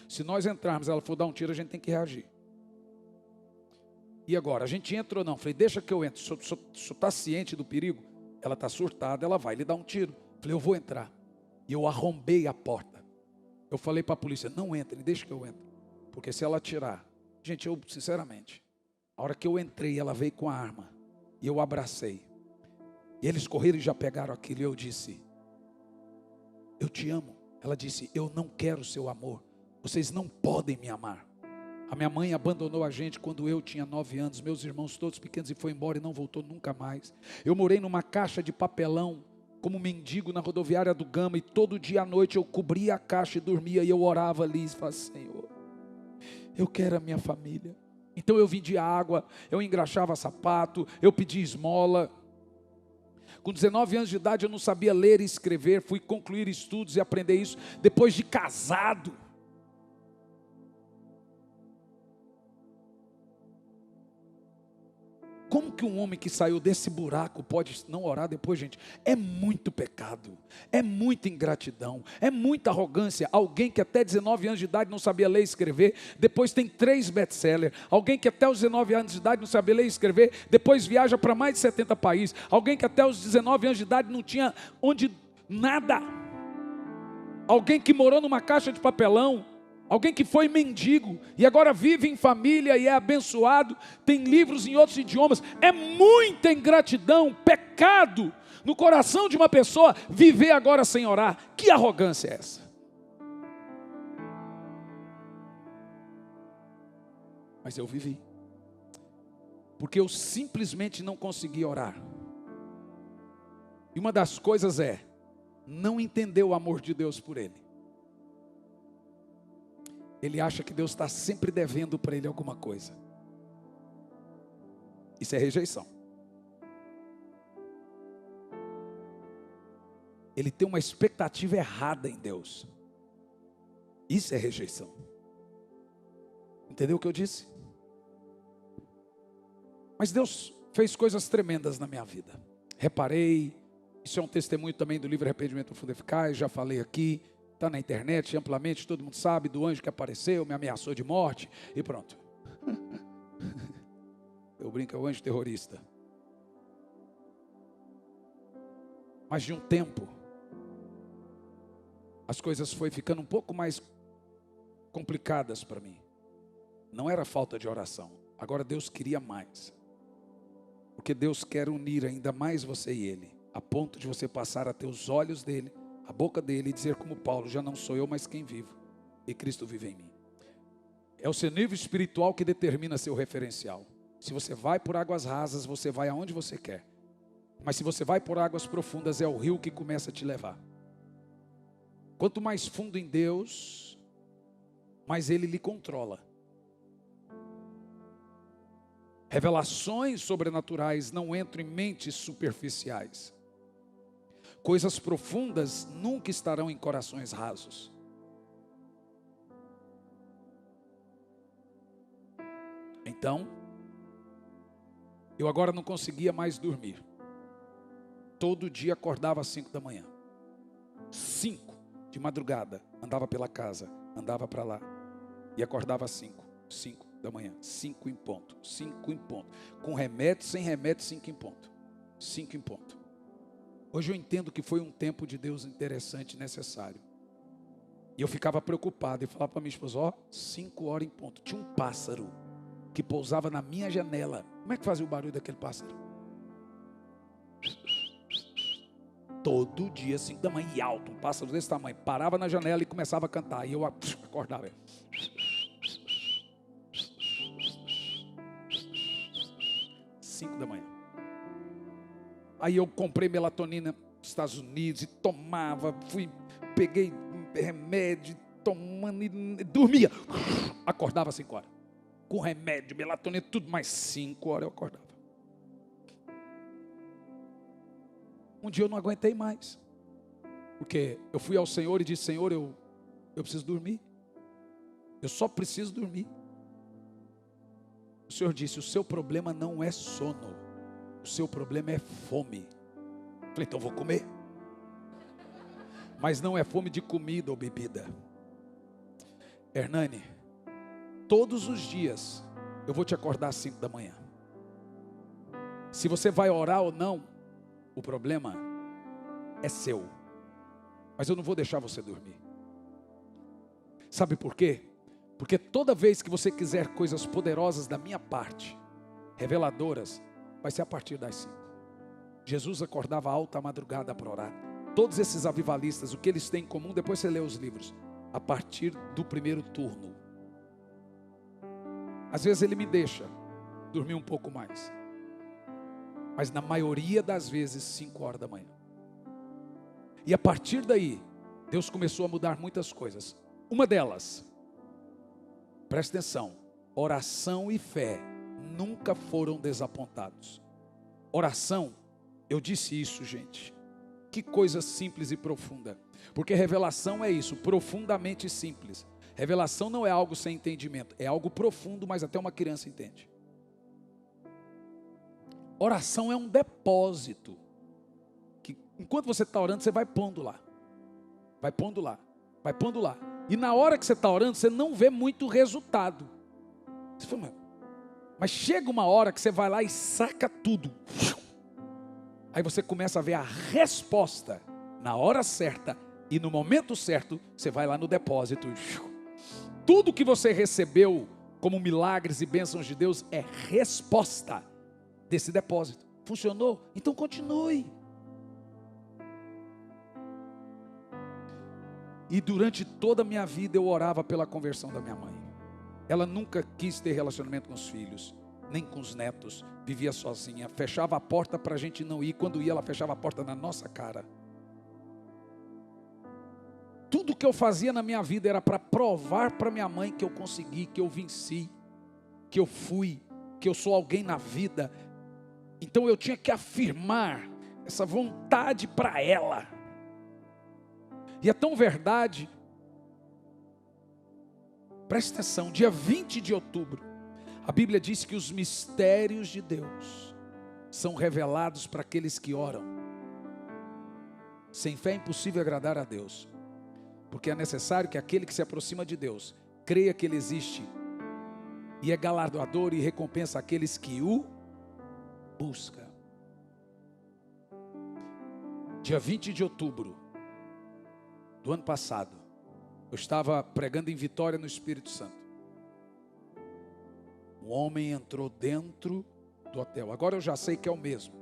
Se nós entrarmos, ela for dar um tiro, a gente tem que reagir. E agora, a gente entra ou não? Falei, deixa que eu entre. O senhor está ciente do perigo? ela está surtada, ela vai lhe dar um tiro. Falei, eu vou entrar. E eu arrombei a porta. Eu falei para a polícia, não entre, deixa que eu entre. Porque se ela atirar... Gente, eu sinceramente, a hora que eu entrei, ela veio com a arma. E eu abracei. E eles correram e já pegaram aquilo. E eu disse, eu te amo. Ela disse, eu não quero seu amor. Vocês não podem me amar. A minha mãe abandonou a gente quando eu tinha 9 anos. Meus irmãos todos pequenos e foi embora e não voltou nunca mais. Eu morei numa caixa de papelão como mendigo na rodoviária do Gama. E todo dia à noite eu cobria a caixa e dormia. E eu orava ali e falava, Senhor, eu quero a minha família. Então eu vendia água, eu engraxava sapato, eu pedia esmola. Com 19 anos de idade eu não sabia ler e escrever. Fui concluir estudos e aprender isso depois de casado. Como que um homem que saiu desse buraco pode não orar depois, gente? É muito pecado, é muita ingratidão, é muita arrogância. Alguém que até 19 anos de idade não sabia ler e escrever, depois tem 3 best-sellers. Alguém que até os 19 anos de idade não sabia ler e escrever, depois viaja para mais de 70 países. Alguém que até os 19 anos de idade não tinha onde nada. Alguém que morou numa caixa de papelão. Alguém que foi mendigo e agora vive em família e é abençoado, tem livros em outros idiomas. É muita ingratidão, pecado no coração de uma pessoa viver agora sem orar. Que arrogância é essa? Mas eu vivi, porque eu simplesmente não consegui orar. E uma das coisas é não entender o amor de Deus por ele. Ele acha que Deus está sempre devendo para ele alguma coisa. Isso é rejeição. Ele tem uma expectativa errada em Deus. Isso é rejeição. Entendeu o que eu disse? Mas Deus fez coisas tremendas na minha vida. Reparei, isso é um testemunho também do livro Arrependimento Profundo e Eficaz, já falei aqui. Está na internet amplamente, todo mundo sabe do anjo que apareceu, me ameaçou de morte e pronto. Eu brinco, é o anjo terrorista. Mas de um tempo, as coisas foram ficando um pouco mais complicadas para mim. Não era falta de oração, agora Deus queria mais. Porque Deus quer unir ainda mais você e Ele, a ponto de você passar a ter os olhos dEle, a boca dele e dizer como Paulo, já não sou eu, mas quem vivo, e Cristo vive em mim. É o seu nível espiritual que determina seu referencial. Se você vai por águas rasas, você vai aonde você quer. Mas se você vai por águas profundas, é o rio que começa a te levar. Quanto mais fundo em Deus, mais Ele lhe controla. Revelações sobrenaturais não entram em mentes superficiais. Coisas profundas nunca estarão em corações rasos. Então, eu agora não conseguia mais dormir. Todo dia acordava às 5 da manhã. 5 de madrugada, andava pela casa, andava para lá. E acordava às 5 da manhã, 5 em ponto, 5 em ponto. Com remédio, sem remédio, 5 em ponto. 5 em ponto. Hoje eu entendo que foi um tempo de Deus interessante e necessário. E eu ficava preocupado e falava para minha esposa, 5 horas em ponto. Tinha um pássaro que pousava na minha janela. Como é que fazia o barulho daquele pássaro? Todo dia, 5 da manhã, e alto, um pássaro desse tamanho. Parava na janela e começava a cantar. E eu acordava. 5 da manhã. Aí eu comprei melatonina nos Estados Unidos e tomava, peguei remédio, tomando e dormia. Acordava às 5 horas. Com remédio, melatonina, tudo, mais 5 horas eu acordava. Um dia eu não aguentei mais. Porque eu fui ao Senhor e disse, Senhor, eu preciso dormir. Eu só preciso dormir. O Senhor disse, o seu problema não é sono. O seu problema é fome. Falei, então vou comer. Mas não é fome de comida ou bebida. Hernani, todos os dias eu vou te acordar às 5 da manhã. Se você vai orar ou não, O problema é seu. Mas eu não vou deixar você dormir. Sabe por quê? Porque toda vez que você quiser coisas poderosas da minha parte, reveladoras, vai ser a partir das 5. Jesus acordava alta madrugada para orar. Todos esses avivalistas, o que eles têm em comum, depois você lê os livros, a partir do primeiro turno. Às vezes ele me deixa dormir um pouco mais, mas na maioria das vezes 5 horas da manhã. E a partir daí, Deus começou a mudar muitas coisas. Uma delas, presta atenção, oração e fé nunca foram desapontados. Oração, eu disse isso, gente, que coisa simples e profunda, porque revelação é isso, profundamente simples. Revelação não é algo sem entendimento, é algo profundo, mas até uma criança entende. Oração é um depósito, que enquanto você está orando, você vai pondo lá, vai pondo lá, vai pondo lá. E na hora que você está orando, você não vê muito resultado. Você fala, mas chega uma hora que você vai lá e saca tudo. Aí você começa a ver a resposta na hora certa e no momento certo, você vai lá no depósito. Tudo que você recebeu como milagres e bênçãos de Deus é resposta desse depósito. Funcionou? Então continue. E durante toda a minha vida eu orava pela conversão da minha mãe. Ela nunca quis ter relacionamento com os filhos, nem com os netos. Vivia sozinha, fechava a porta para a gente não ir. Quando ia, ela fechava a porta na nossa cara. Tudo que eu fazia na minha vida era para provar para minha mãe que eu consegui, que eu venci, que eu fui, que eu sou alguém na vida. Então eu tinha que afirmar essa vontade para ela. E é tão verdade. Presta atenção, dia 20 de outubro, a Bíblia diz que os mistérios de Deus são revelados para aqueles que oram. Sem fé é impossível agradar a Deus, porque é necessário que aquele que se aproxima de Deus creia que Ele existe e é galardoador e recompensa aqueles que o buscam. Dia 20 de outubro do ano passado, eu estava pregando em Vitória no Espírito Santo. Um homem entrou dentro do hotel. Agora eu já sei que é o mesmo,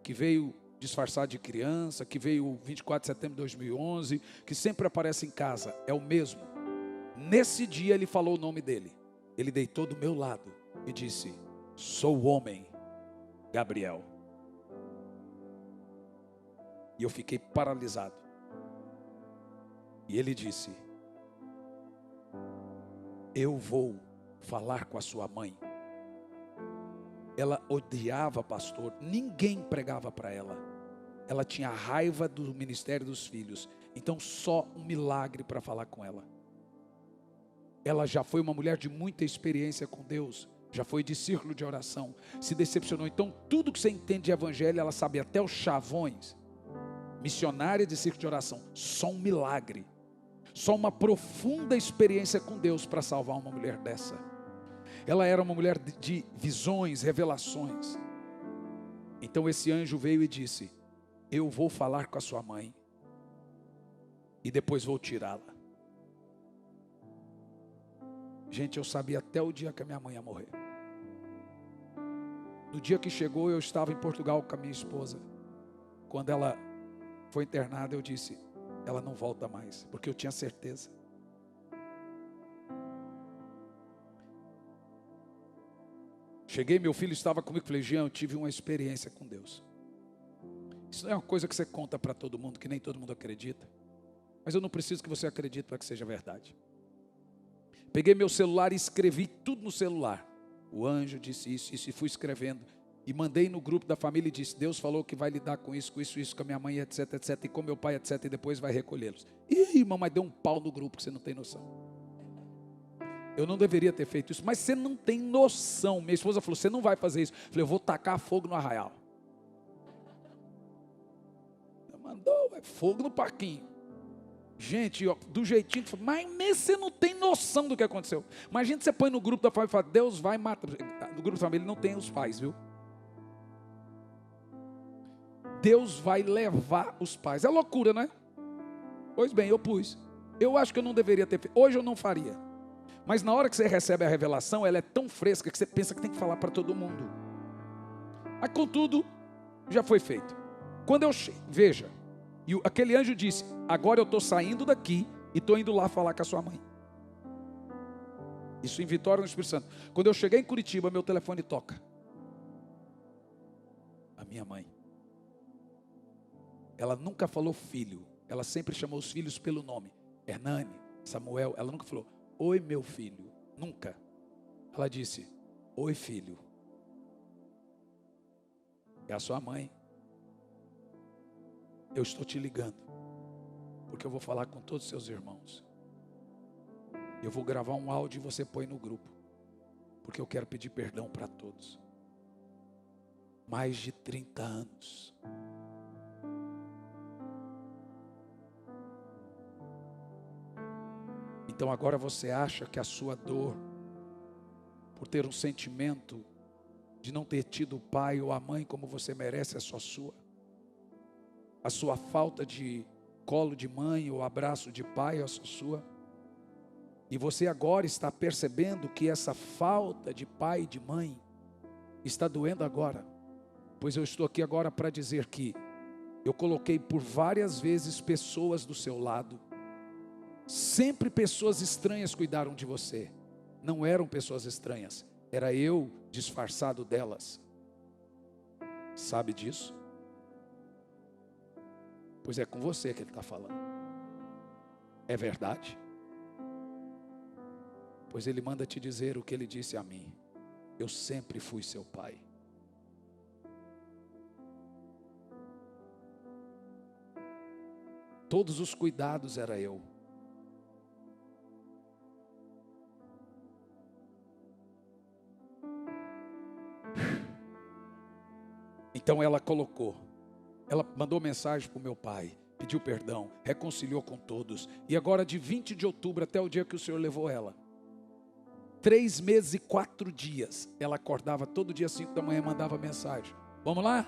que veio disfarçado de criança, que veio 24 de setembro de 2011, que sempre aparece em casa. É o mesmo. Nesse dia ele falou o nome dele. Ele deitou do meu lado e disse: sou o homem, Gabriel. E eu fiquei paralisado. E ele disse: eu vou falar com a sua mãe. Ela odiava pastor, ninguém pregava para ela. Ela tinha raiva do ministério dos filhos. Então só um milagre para falar com ela. Ela já foi uma mulher de muita experiência com Deus, já foi de círculo de oração, se decepcionou. Então tudo que você entende de evangelho, ela sabe, até os chavões. Missionária de círculo de oração, só um milagre, só uma profunda experiência com Deus para salvar uma mulher dessa. Ela era uma mulher de visões, revelações. Então esse anjo veio e disse: eu vou falar com a sua mãe e depois vou tirá-la. Gente, eu sabia até o dia que a minha mãe ia morrer. No dia que chegou, eu estava em Portugal com a minha esposa. Quando ela foi internada, eu disse: ela não volta mais, porque eu tinha certeza. Cheguei, meu filho estava comigo, falei: Jean, eu tive uma experiência com Deus. Isso não é uma coisa que você conta para todo mundo, que nem todo mundo acredita. Mas eu não preciso que você acredite para que seja verdade. Peguei meu celular e escrevi tudo no celular. O anjo disse isso, e fui escrevendo. E mandei no grupo da família e disse: Deus falou que vai lidar com isso, com a minha mãe, etc, etc, e com meu pai, etc, e depois vai recolhê-los. Ih, mamãe, deu um pau no grupo, que você não tem noção. Eu não deveria ter feito isso, mas você não tem noção. Minha esposa falou: você não vai fazer isso. Eu falei: eu vou tacar fogo no arraial. Mandou fogo no parquinho. Gente, ó, do jeitinho, mas você não tem noção do que aconteceu. Imagina que você põe no grupo da família e fala: Deus vai matar. No grupo da família não tem os pais, viu? Deus vai levar os pais. É loucura, não é? Pois bem, eu pus. Eu acho que eu não deveria ter feito. Hoje eu não faria. Mas na hora que você recebe a revelação, ela é tão fresca que você pensa que tem que falar para todo mundo. Mas contudo, já foi feito. Quando eu veja, e aquele anjo disse: agora eu estou saindo daqui e estou indo lá falar com a sua mãe. Isso em Vitória, no Espírito Santo. Quando eu cheguei em Curitiba, meu telefone toca. A minha mãe. Ela nunca falou filho. Ela sempre chamou os filhos pelo nome. Hernani, Samuel. Ela nunca falou: oi, meu filho. Nunca. Ela disse: oi, filho. É a sua mãe. Eu estou te ligando, porque eu vou falar com todos os seus irmãos. Eu vou gravar um áudio e você põe no grupo, porque eu quero pedir perdão para todos. Mais de 30 anos. Então agora você acha que a sua dor, por ter um sentimento de não ter tido o pai ou a mãe como você merece, é só sua? A sua falta de colo de mãe ou abraço de pai é só sua? E você agora está percebendo que essa falta de pai e de mãe está doendo agora? Pois eu estou aqui agora para dizer que eu coloquei por várias vezes pessoas do seu lado. Sempre pessoas estranhas cuidaram de você. Não eram pessoas estranhas, era eu disfarçado delas. Sabe disso? Pois é com você que ele está falando. É verdade? Pois ele manda te dizer o que ele disse a mim: eu sempre fui seu pai. Todos os cuidados era eu. Então ela mandou mensagem para o meu pai, pediu perdão, reconciliou com todos. E agora de 20 de outubro até o dia que o Senhor levou ela, 3 meses e 4 dias, ela acordava todo dia 5 da manhã, mandava mensagem: vamos lá?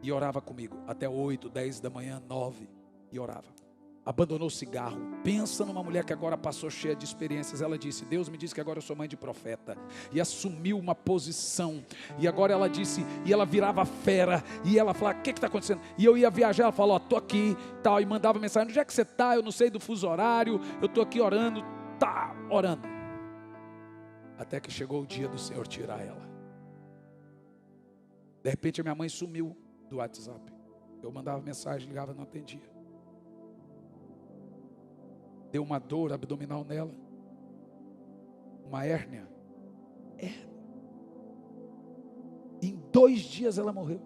E orava comigo, até 8, 10 da manhã, 9, e orava. Abandonou o cigarro. Pensa numa mulher que agora passou cheia de experiências. Ela disse: Deus me disse que agora eu sou mãe de profeta. E assumiu uma posição. E agora ela disse, e ela virava fera. E ela falava: o que está acontecendo? E eu ia viajar, ela falou: estou aqui, tal. E mandava mensagem: onde é que você está? Eu não sei do fuso horário, eu estou aqui orando, orando. Até que chegou o dia do Senhor tirar ela. De repente a minha mãe sumiu do WhatsApp. Eu mandava mensagem, ligava, não atendia. Deu uma dor abdominal nela, uma hérnia. Em 2 dias ela morreu.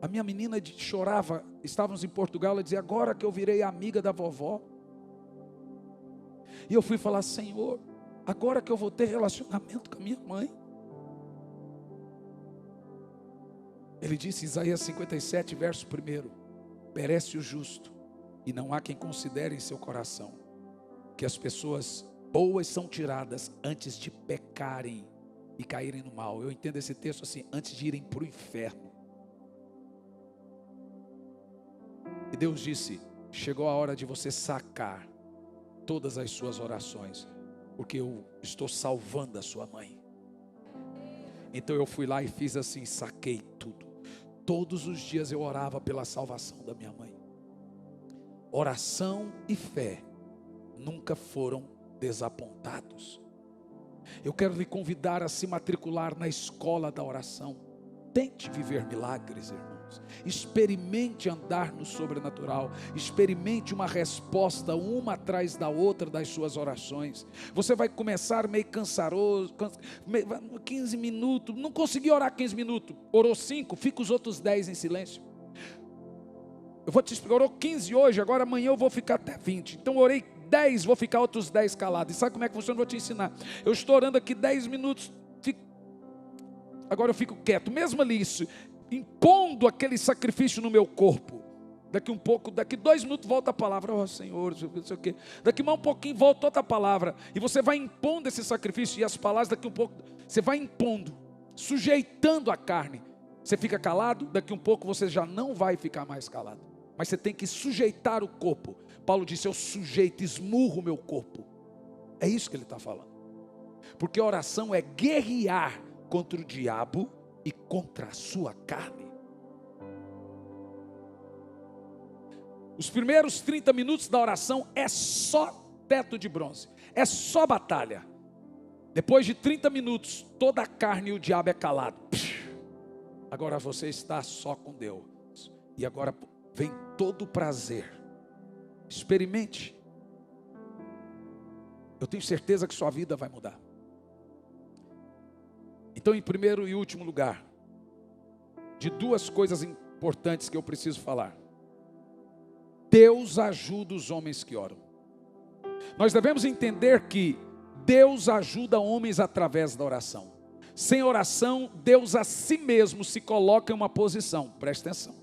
A minha menina chorava, estávamos em Portugal, ela dizia: agora que eu virei amiga da vovó. E eu fui falar: Senhor, agora que eu vou ter relacionamento com a minha mãe. Ele disse, Isaías 57, verso 1: perece o justo, e não há quem considere em seu coração que as pessoas boas são tiradas antes de pecarem e caírem no mal. Eu entendo esse texto assim: antes de irem para o inferno. E Deus disse: chegou a hora de você sacar todas as suas orações, porque eu estou salvando a sua mãe. Então eu fui lá e fiz assim, saquei tudo. Todos os dias eu orava pela salvação da minha mãe. Oração e fé nunca foram desapontados. Eu quero lhe convidar a se matricular na escola da oração. Tente viver milagres, irmãos. Experimente andar no sobrenatural. Experimente uma resposta uma atrás da outra das suas orações. Você vai começar meio cansaroso, 15 minutos, não consegui orar 15 minutos, orou 5, fica os outros 10 em silêncio. Eu vou te explicar, orou 15 hoje, agora amanhã eu vou ficar até 20. Então orei 10, vou ficar outros 10 calados. E sabe como é que funciona? Vou te ensinar. Eu estou orando aqui 10 minutos, agora eu fico quieto, mesmo ali, impondo aquele sacrifício no meu corpo. Daqui um pouco, daqui 2 minutos volta a palavra. Oh Senhor, não sei o quê. Daqui mais um pouquinho volta outra palavra. E você vai impondo esse sacrifício. E as palavras daqui um pouco, você vai impondo, sujeitando a carne. Você fica calado, daqui um pouco você já não vai ficar mais calado. Mas você tem que sujeitar o corpo. Paulo disse, eu sujeito, esmurro o meu corpo. É isso que ele está falando. Porque a oração é guerrear contra o diabo e contra a sua carne. Os primeiros 30 minutos da oração é só teto de bronze. É só batalha. Depois de 30 minutos, toda a carne e o diabo é calado. Agora você está só com Deus. E agora vem todo o prazer. Experimente. Eu tenho certeza que sua vida vai mudar. Então, em primeiro e último lugar, de 2 coisas importantes que eu preciso falar. Deus ajuda os homens que oram. Nós devemos entender que Deus ajuda homens através da oração. Sem oração, Deus a si mesmo se coloca em uma posição, presta atenção,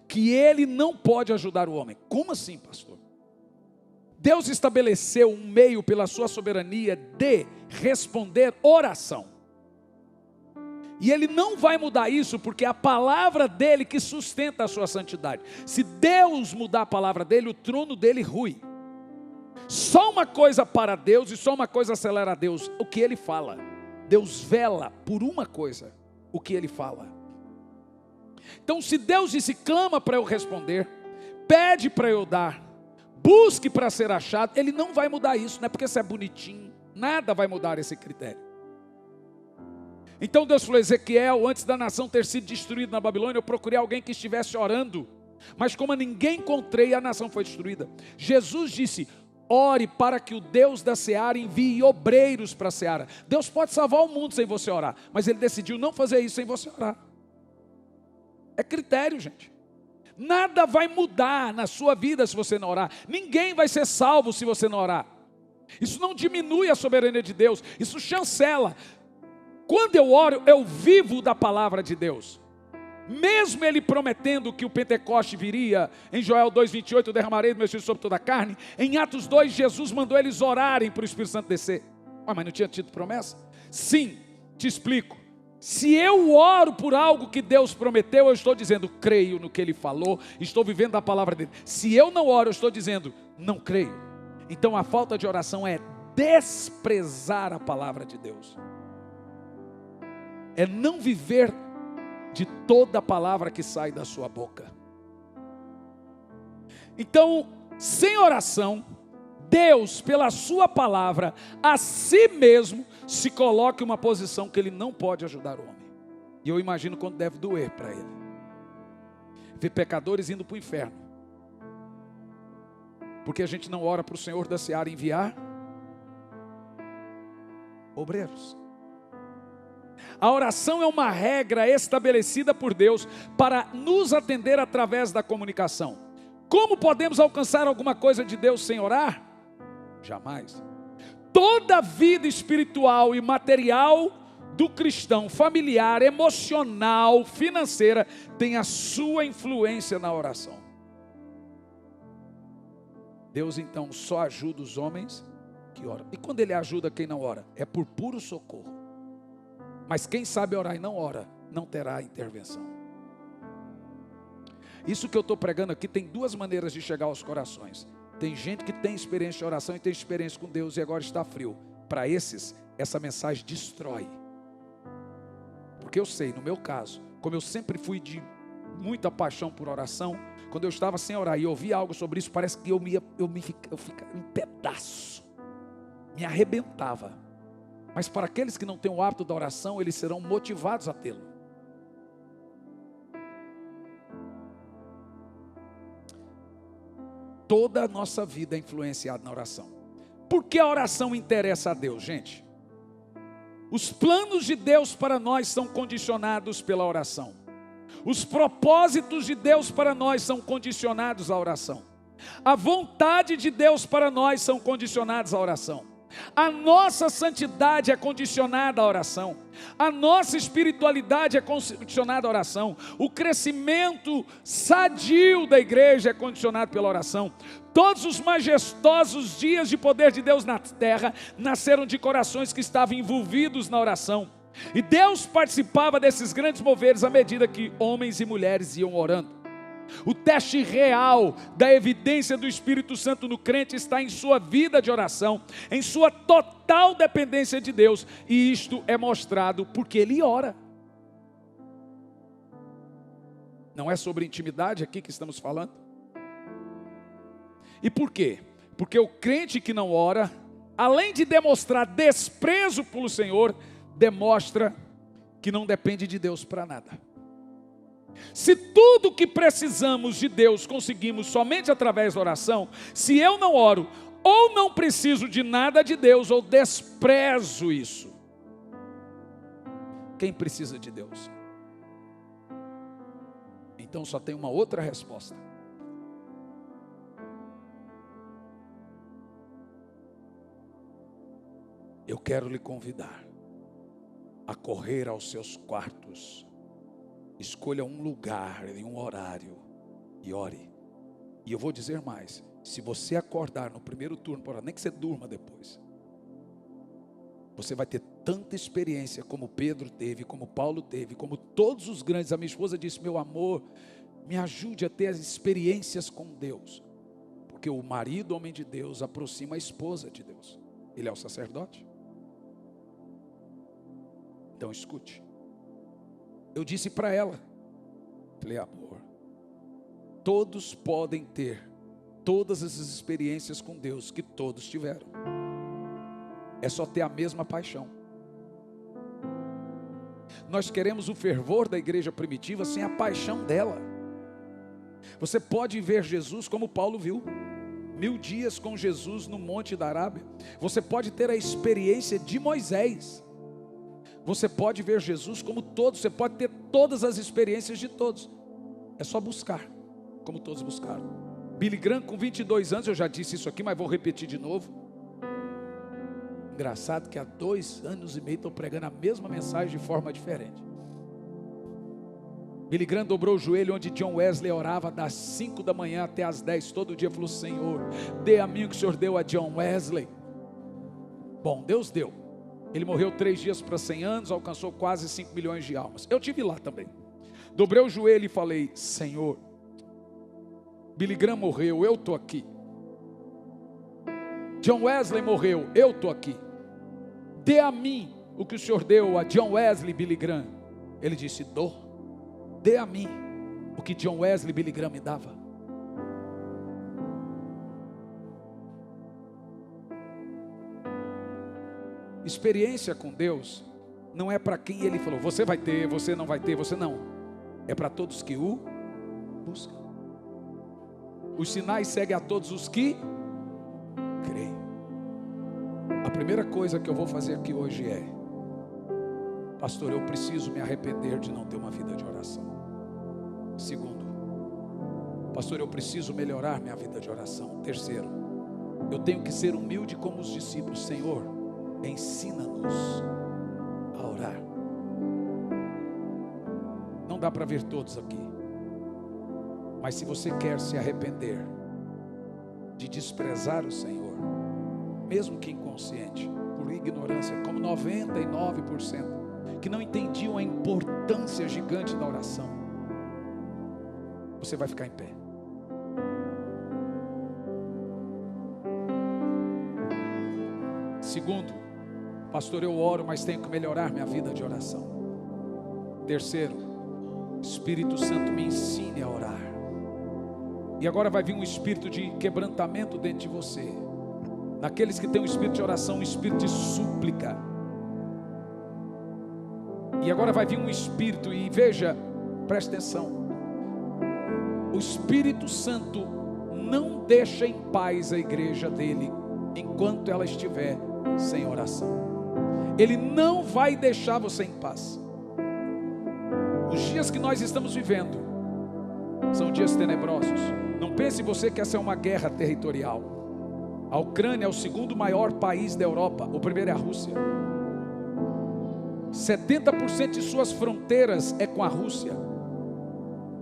que Ele não pode ajudar o homem. Como assim, pastor? Deus estabeleceu um meio pela sua soberania de responder oração. E Ele não vai mudar isso, porque é a palavra dEle que sustenta a sua santidade. Se Deus mudar a palavra dEle, o trono dEle rui. Só uma coisa para Deus e só uma coisa acelera a Deus, o que Ele fala. Deus vela por uma coisa, o que Ele fala. Então se Deus disse, clama para eu responder, pede para eu dar, busque para ser achado, Ele não vai mudar isso, não é porque você é bonitinho, nada vai mudar esse critério. Então Deus falou, Ezequiel, antes da nação ter sido destruída na Babilônia, eu procurei alguém que estivesse orando, mas como ninguém encontrei, a nação foi destruída. Jesus disse, ore para que o Deus da seara envie obreiros para a seara. Deus pode salvar o mundo sem você orar, mas Ele decidiu não fazer isso sem você orar. É critério, gente. Nada vai mudar na sua vida se você não orar. Ninguém vai ser salvo se você não orar. Isso não diminui a soberania de Deus, isso chancela. Quando eu oro, eu vivo da palavra de Deus. Mesmo Ele prometendo que o Pentecoste viria, em Joel 2,28, eu derramarei do meu Espírito sobre toda a carne. Em Atos 2, Jesus mandou eles orarem para o Espírito Santo descer. Mas não tinha tido promessa? Sim, te explico. Se eu oro por algo que Deus prometeu, eu estou dizendo, creio no que Ele falou, estou vivendo a palavra dEle. Se eu não oro, eu estou dizendo, não creio. Então a falta de oração é desprezar a palavra de Deus. É não viver de toda a palavra que sai da sua boca. Então, sem oração, Deus, pela sua palavra, a si mesmo, se coloca em uma posição que Ele não pode ajudar o homem. E eu imagino quando deve doer para Ele. Ver pecadores indo para o inferno. Porque a gente não ora para o Senhor da seara enviar obreiros. A oração é uma regra estabelecida por Deus para nos atender através da comunicação. Como podemos alcançar alguma coisa de Deus sem orar? Jamais. Toda a vida espiritual e material do cristão, familiar, emocional, financeira, tem a sua influência na oração. Deus então só ajuda os homens que oram. E quando Ele ajuda quem não ora? É por puro socorro. Mas quem sabe orar e não ora, não terá intervenção. Isso que eu estou pregando aqui tem 2 maneiras de chegar aos corações. Tem gente que tem experiência de oração e tem experiência com Deus e agora está frio. Para esses, essa mensagem destrói. Porque eu sei, no meu caso, como eu sempre fui de muita paixão por oração, quando eu estava sem orar e ouvia algo sobre isso, parece que eu ficava em pedaço. Me arrebentava. Mas para aqueles que não têm o hábito da oração, eles serão motivados a tê-lo. Toda a nossa vida é influenciada na oração. Por que a oração interessa a Deus, gente? Os planos de Deus para nós são condicionados pela oração. Os propósitos de Deus para nós são condicionados à oração. A vontade de Deus para nós são condicionados à oração. A nossa santidade é condicionada à oração. A nossa espiritualidade é condicionada à oração. O crescimento sadio da igreja é condicionado pela oração. Todos os majestosos dias de poder de Deus na terra nasceram de corações que estavam envolvidos na oração. E Deus participava desses grandes moveres à medida que homens e mulheres iam orando. O teste real da evidência do Espírito Santo no crente está em sua vida de oração, em sua total dependência de Deus. E isto é mostrado porque ele ora. Não é sobre intimidade aqui que estamos falando? E por quê? Porque o crente que não ora, além de demonstrar desprezo pelo Senhor, demonstra que não depende de Deus para nada. Se tudo o que precisamos de Deus conseguimos somente através da oração, se eu não oro, ou não preciso de nada de Deus, ou desprezo isso. Quem precisa de Deus? Então só tem uma outra resposta. Eu quero lhe convidar a correr aos seus quartos. Escolha um lugar e um horário e ore. E eu vou dizer mais: se você acordar no primeiro turno, nem que você durma depois, você vai ter tanta experiência como Pedro teve, como Paulo teve, como todos os grandes. A minha esposa disse: meu amor, me ajude a ter as experiências com Deus. Porque o marido, homem de Deus, aproxima a esposa de Deus. Ele é o sacerdote. Então escute. Eu disse para ela, falei: amor, todos podem ter todas essas experiências com Deus que todos tiveram. É só ter a mesma paixão. Nós queremos o fervor da igreja primitiva sem a paixão dela. Você pode ver Jesus como Paulo viu, 1000 dias com Jesus no Monte da Arábia. Você pode ter a experiência de Moisés. Você pode ver Jesus como todos, você pode ter todas as experiências de todos. É só buscar, como todos buscaram. Billy Graham com 22 anos, eu já disse isso aqui, mas vou repetir de novo. Engraçado que há 2 anos e meio estou pregando a mesma mensagem de forma diferente. Billy Graham dobrou o joelho onde John Wesley orava das 5 da manhã até as 10, todo dia. Falou: Senhor, dê a mim o que o Senhor deu a John Wesley. Bom, Deus deu. Ele morreu 3 dias para 100 anos, alcançou quase 5 milhões de almas. Eu estive lá também. Dobrei o joelho e falei: Senhor, Billy Graham morreu, eu estou aqui. John Wesley morreu, eu estou aqui. Dê a mim o que o Senhor deu a John Wesley e Billy Graham. Ele disse: dou. Dê a mim o que John Wesley e Billy Graham me dava. Experiência com Deus não é para quem Ele falou: você vai ter, você não vai ter, você não. É para todos que o buscam. Os sinais seguem a todos os que creem. A primeira coisa que eu vou fazer aqui hoje é: pastor, eu preciso me arrepender de não ter uma vida de oração. Segundo, pastor, eu preciso melhorar minha vida de oração. Terceiro, eu tenho que ser humilde como os discípulos. Senhor, ensina-nos a orar. Não dá para ver todos aqui, mas se você quer se arrepender de desprezar o Senhor, mesmo que inconsciente, por ignorância, como 99% que não entendiam a importância gigante da oração, você vai ficar em pé. Segundo, pastor, eu oro, mas tenho que melhorar minha vida de oração. Terceiro, Espírito Santo me ensine a orar. E agora vai vir um espírito de quebrantamento dentro de você. Naqueles que têm um espírito de oração, um espírito de súplica. E agora vai vir um espírito, e veja, preste atenção. O Espírito Santo não deixa em paz a igreja dele enquanto ela estiver sem oração. Ele não vai deixar você em paz. Os dias que nós estamos vivendo são dias tenebrosos. Não pense você que essa é uma guerra territorial. A Ucrânia é o segundo maior país da Europa. O primeiro é a Rússia. 70% de suas fronteiras é com a Rússia.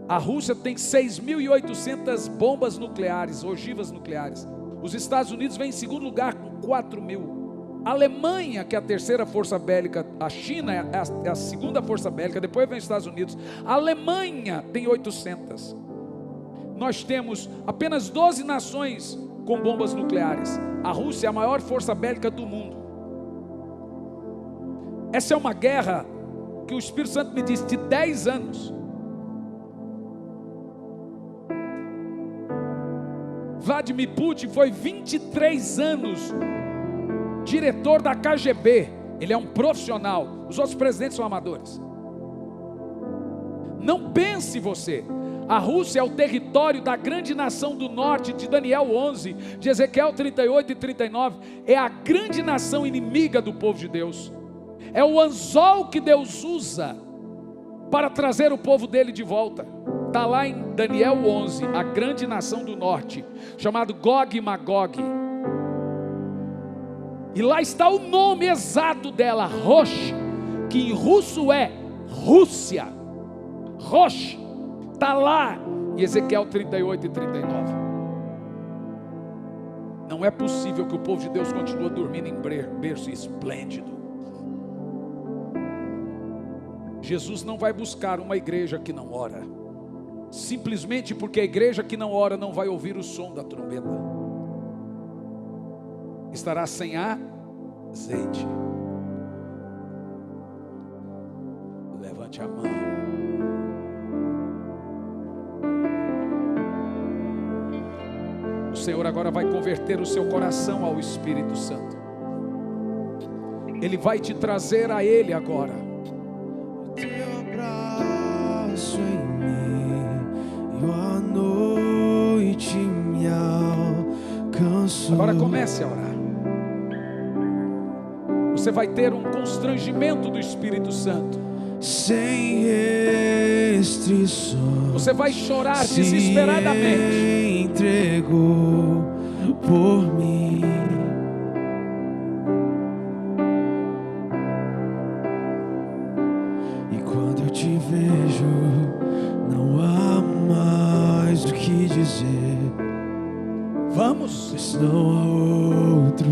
A Rússia tem 6.800 bombas nucleares, ogivas nucleares. Os Estados Unidos vem em segundo lugar com 4.000. A Alemanha, que é a terceira força bélica, a China é a segunda força bélica, depois vem os Estados Unidos. A Alemanha tem 800. Nós temos apenas 12 nações com bombas nucleares. A Rússia é a maior força bélica do mundo. Essa é uma guerra que o Espírito Santo me disse de 10 anos. Vladimir Putin foi 23 anos diretor da KGB. Ele é um profissional. Os outros presidentes são amadores. Não pense você. A Rússia é o território da grande nação do norte, de Daniel 11, de Ezequiel 38 e 39. É a grande nação inimiga do povo de Deus. É o anzol que Deus usa para trazer o povo dele de volta. Está lá em Daniel 11, a grande nação do norte, chamado Gog e Magog. E lá está o nome exato dela, Rosh, que em russo é Rússia. Rosh, está lá em Ezequiel 38 e 39. Não é possível que o povo de Deus continue dormindo em berço esplêndido. Jesus não vai buscar uma igreja que não ora, simplesmente porque a igreja que não ora não vai ouvir o som da trombeta. Estará sem azeite. Levante a mão. O Senhor agora vai converter o seu coração ao Espírito Santo. Ele vai te trazer a Ele agora. Teu abraço em mim, e a noite me alcançou. Agora comece a orar. Você vai ter um constrangimento do Espírito Santo. Sem restrições. Você vai chorar desesperadamente. Se entregou por mim. Quando eu te vejo, não há mais o que dizer. Vamos, pois não há outro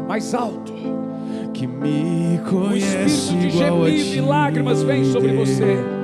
mais alto. Que me O conhece espírito de igual a gemido ti. e lágrimas vem sobre você.